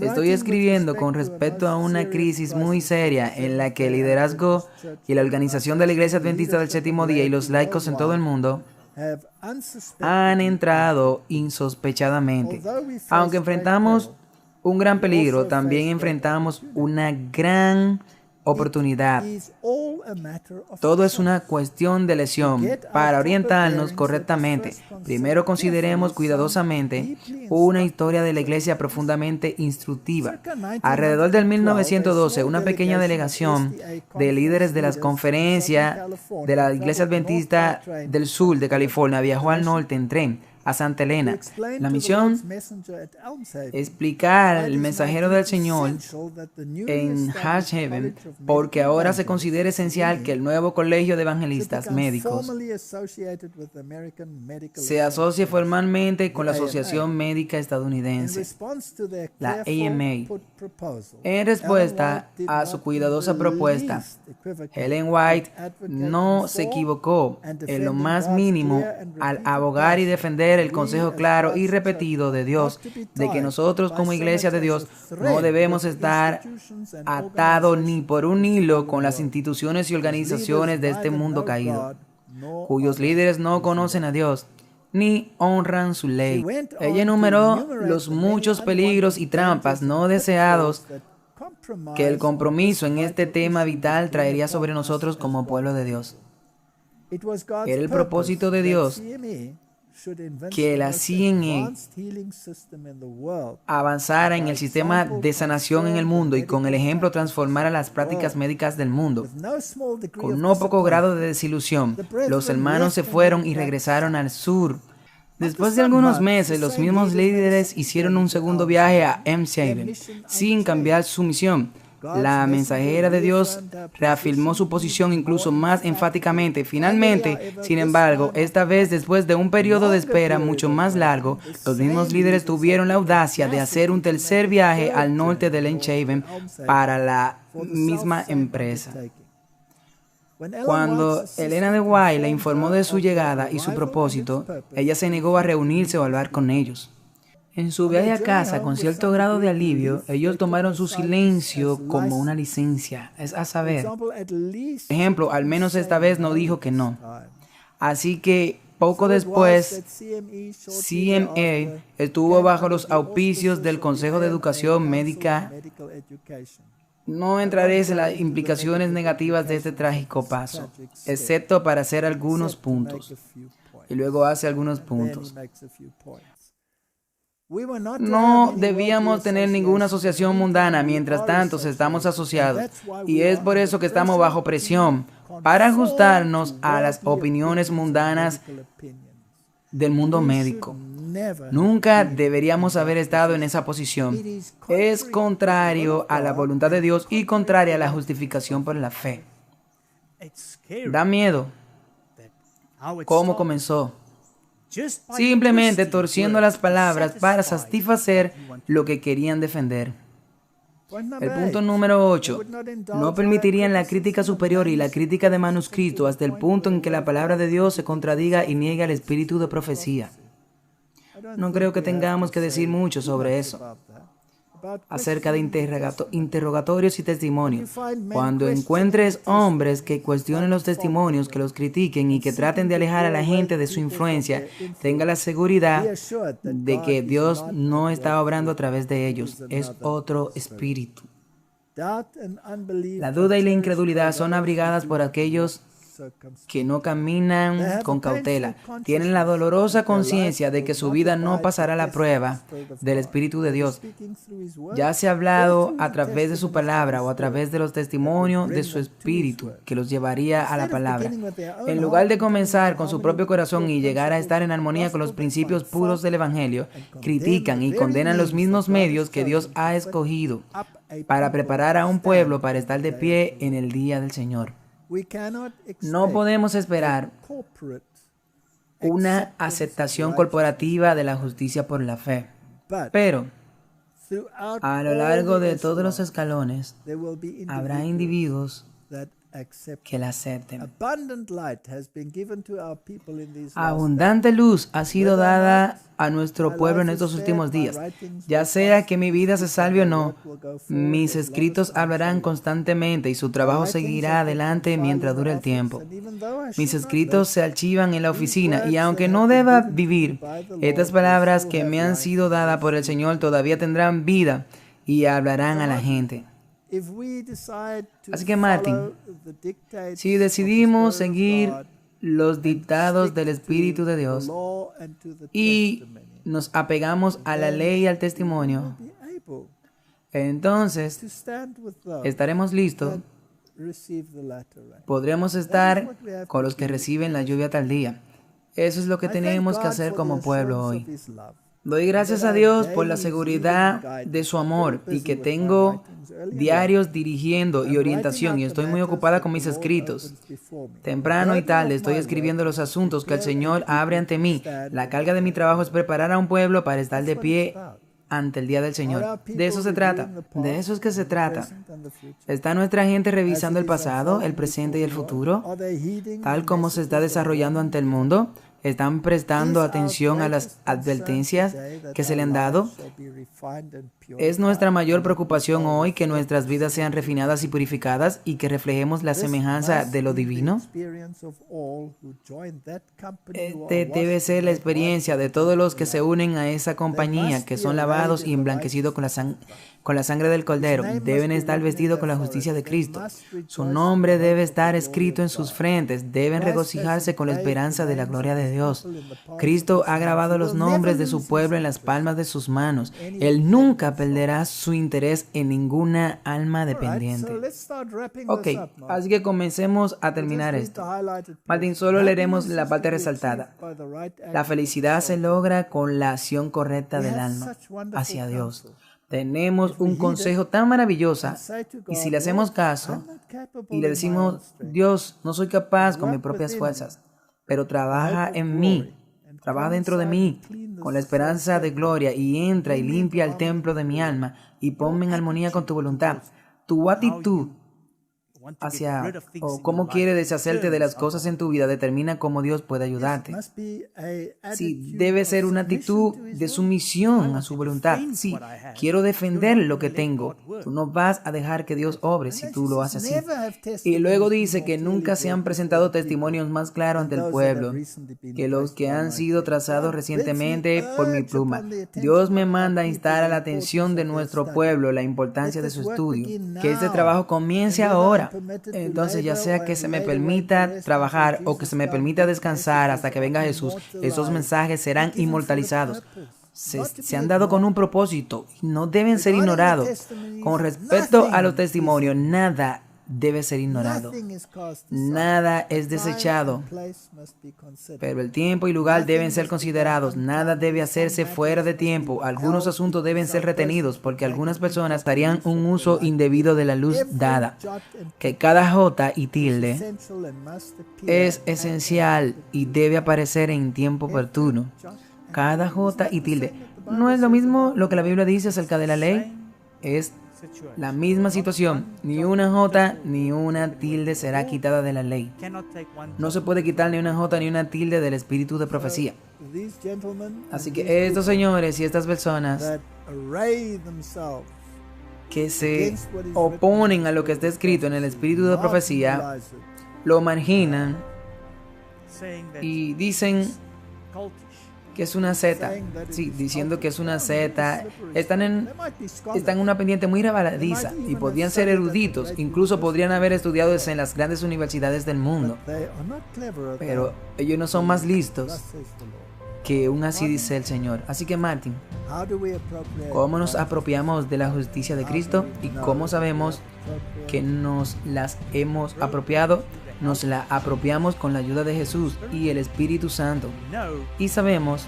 Estoy escribiendo con respecto a una crisis muy seria en la que el liderazgo y la organización de la Iglesia Adventista del Séptimo Día y los laicos en todo el mundo han entrado insospechadamente. Aunque enfrentamos un gran peligro, también enfrentamos una gran oportunidad. Todo es una cuestión de elección. Para orientarnos correctamente, primero consideremos cuidadosamente una historia de la Iglesia profundamente instructiva. Alrededor del 1912, una pequeña delegación de líderes de las conferencias de la Iglesia Adventista del Sur de California viajó al norte en tren a Santa Elena. La misión, explicar el mensajero del Señor en Hatch-Haven, porque ahora se considera esencial que el nuevo colegio de evangelistas médicos se asocie formalmente con la Asociación Médica Estadounidense, la AMA. En respuesta a su cuidadosa propuesta, Ellen White no se equivocó en lo más mínimo al abogar y defender el consejo claro y repetido de Dios de que nosotros como Iglesia de Dios no debemos estar atados ni por un hilo con las instituciones y organizaciones de este mundo caído, cuyos líderes no conocen a Dios ni honran su ley. Ella enumeró los muchos peligros y trampas no deseados que el compromiso en este tema vital traería sobre nosotros como pueblo de Dios. Era el propósito de Dios que la CNA avanzara en el sistema de sanación en el mundo y con el ejemplo transformara las prácticas médicas del mundo. Con no poco grado de desilusión, los hermanos se fueron y regresaron al sur. Después de algunos meses, los mismos líderes hicieron un segundo viaje a Haven sin cambiar su misión. La mensajera de Dios reafirmó su posición incluso más enfáticamente. Finalmente, sin embargo, esta vez después de un periodo de espera mucho más largo, los mismos líderes tuvieron la audacia de hacer un tercer viaje al norte de Haven para la misma empresa. Cuando Elena de White le informó de su llegada y su propósito, ella se negó a reunirse o hablar con ellos. En su viaje a casa, con cierto grado de alivio, ellos tomaron su silencio como una licencia, es a saber. Por ejemplo, al menos esta vez no dijo que no. Así que poco después, CMA estuvo bajo los auspicios del Consejo de Educación Médica. No entraré en las implicaciones negativas de este trágico paso, excepto para hacer algunos puntos. Y luego hace algunos puntos. No debíamos tener ninguna asociación mundana, mientras tanto estamos asociados. Y es por eso que estamos bajo presión para ajustarnos a las opiniones mundanas del mundo médico. Nunca deberíamos haber estado en esa posición. Es contrario a la voluntad de Dios y contraria a la justificación por la fe. Da miedo. ¿Cómo comenzó? Simplemente torciendo las palabras para satisfacer lo que querían defender. El punto número 8. No permitirían la crítica superior y la crítica de manuscrito hasta el punto en que la palabra de Dios se contradiga y niegue el espíritu de profecía. No creo que tengamos que decir mucho sobre eso. Acerca de interrogatorios y testimonios. Cuando encuentres hombres que cuestionen los testimonios, que los critiquen y que traten de alejar a la gente de su influencia, tenga la seguridad de que Dios no está obrando a través de ellos. Es otro espíritu. La duda y la incredulidad son abrigadas por aquellos que no caminan con cautela. Tienen la dolorosa conciencia de que su vida no pasará la prueba del Espíritu de Dios. Ya se ha hablado a través de su palabra o a través de los testimonios de su Espíritu que los llevaría a la palabra. En lugar de comenzar con su propio corazón y llegar a estar en armonía con los principios puros del Evangelio, critican y condenan los mismos medios que Dios ha escogido para preparar a un pueblo para estar de pie en el día del Señor. No podemos esperar una aceptación corporativa de la justicia por la fe, pero a lo largo de todos los escalones habrá individuos que la acepten. Abundante luz ha sido dada a nuestro pueblo en estos últimos días. Ya sea que mi vida se salve o no, mis escritos hablarán constantemente y su trabajo seguirá adelante mientras dure el tiempo. Mis escritos se archivan en la oficina y aunque no deba vivir, estas palabras que me han sido dadas por el Señor todavía tendrán vida y hablarán a la gente. Así que Martin, si decidimos seguir los dictados del Espíritu de Dios y nos apegamos a la ley y al testimonio, entonces estaremos listos. Podremos estar con los que reciben la lluvia tardía. Eso es lo que tenemos que hacer como pueblo hoy. Doy gracias a Dios por la seguridad de su amor y que tengo diarios dirigiendo y orientación y estoy muy ocupada con mis escritos. Temprano y tarde estoy escribiendo los asuntos que el Señor abre ante mí. La carga de mi trabajo es preparar a un pueblo para estar de pie ante el día del Señor. De eso se trata. De eso es que se trata. ¿Está nuestra gente revisando el pasado, el presente y el futuro, tal como se está desarrollando ante el mundo? ¿Están prestando atención a las advertencias que se le han dado? Es nuestra mayor preocupación hoy que nuestras vidas sean refinadas y purificadas y que reflejemos la semejanza de lo divino. Este debe ser la experiencia de todos los que se unen a esa compañía, que son lavados y emblanquecidos con la sangre del Cordero. Deben estar vestidos con la justicia de Cristo. Su nombre debe estar escrito en sus frentes. Deben regocijarse con la esperanza de la gloria de Dios. Cristo ha grabado los nombres de su pueblo en las palmas de sus manos. Él nunca perderá su interés en ninguna alma dependiente. Ok, así que comencemos a terminar esto. Martín, solo leeremos la parte resaltada. La felicidad se logra con la acción correcta del alma hacia Dios. Tenemos un consejo tan maravilloso y si le hacemos caso y le decimos, Dios, no soy capaz con mis propias fuerzas, pero trabaja en mí, trabaja dentro de mí con la esperanza de gloria y entra y limpia el templo de mi alma y ponme en armonía con tu voluntad. Tu actitud hacia o cómo quiere deshacerte de las cosas en tu vida determina cómo Dios puede ayudarte. Sí, debe ser una actitud de sumisión a su voluntad. Sí, quiero defender lo que tengo. Tú no vas a dejar que Dios obre si tú lo haces así. Y luego dice que nunca se han presentado testimonios más claros ante el pueblo que los que han sido trazados recientemente por mi pluma. Dios me manda a instar a la atención de nuestro pueblo la importancia de su estudio. Que este trabajo comience ahora. Entonces, ya sea que se me permita trabajar o que se me permita descansar hasta que venga Jesús, esos mensajes serán inmortalizados. Se han dado con un propósito y no deben ser ignorados. Con respecto a los testimonios, nada debe ser ignorado. Nada es desechado, pero el tiempo y lugar deben ser considerados. Nada debe hacerse fuera de tiempo. Algunos asuntos deben ser retenidos porque algunas personas harían un uso indebido de la luz dada. Que cada jota y tilde es esencial y debe aparecer en tiempo oportuno. Cada jota y tilde. ¿No es lo mismo lo que la Biblia dice acerca de la ley? Es la misma situación. Ni una jota ni una tilde será quitada de la ley. No se puede quitar ni una jota ni una tilde del espíritu de profecía. Así que estos señores y estas personas que se oponen a lo que está escrito en el espíritu de profecía, lo marginan y dicen que es una secta, sí, diciendo que es una secta. Están en una pendiente muy resbaladiza y podrían ser eruditos, incluso podrían haber estudiado en las grandes universidades del mundo, pero ellos no son más listos que un así dice el Señor. Así que Martín, ¿cómo nos apropiamos de la justicia de Cristo y cómo sabemos que nos las hemos apropiado? Nos la apropiamos con la ayuda de Jesús y el Espíritu Santo. Y sabemos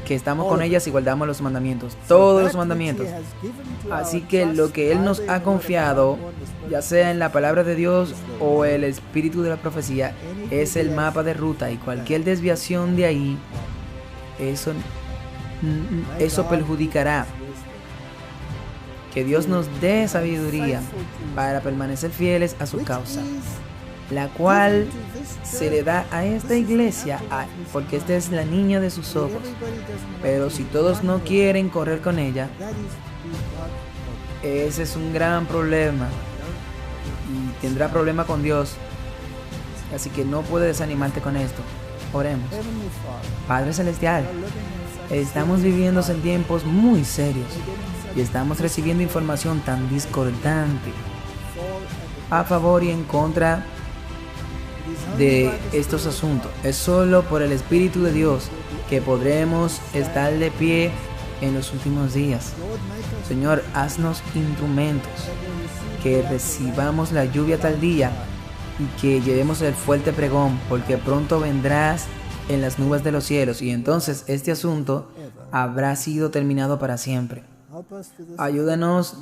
que estamos con ellas y guardamos los mandamientos, todos los mandamientos. Así que lo que Él nos ha confiado, ya sea en la palabra de Dios o el espíritu de la profecía, es el mapa de ruta, y cualquier desviación de ahí, eso perjudicará. Que Dios nos dé sabiduría para permanecer fieles a su causa. la cual se le da a esta iglesia porque esta es la niña de sus ojos. Pero si todos no quieren correr con ella, ese es un gran problema y tendrá problema con Dios. Así que no puedes desanimarte con esto. Oremos. Padre Celestial, estamos viviendo en tiempos muy serios y estamos recibiendo información tan discordante a favor y en contra de estos asuntos. Es solo por el Espíritu de Dios que podremos estar de pie en los últimos días. Señor, haznos instrumentos, que recibamos la lluvia tal día y que llevemos el fuerte pregón, porque pronto vendrás en las nubes de los cielos y entonces este asunto habrá sido terminado para siempre. Ayúdanos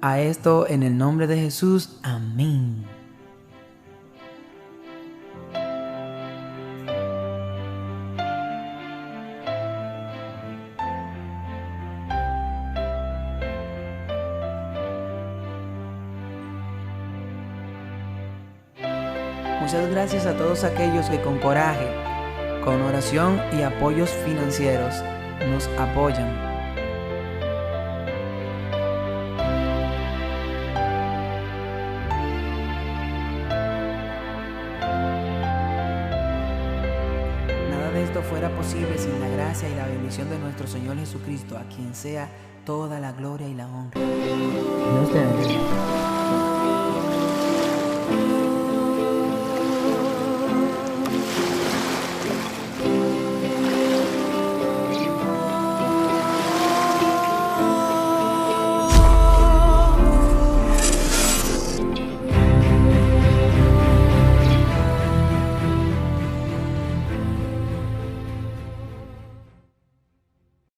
a esto en el nombre de Jesús. Amén. Muchas gracias a todos aquellos que con coraje, con oración y apoyos financieros nos apoyan. Nada de esto fuera posible sin la gracia y la bendición de nuestro Señor Jesucristo, a quien sea toda la gloria y la honra. Dios te bendiga.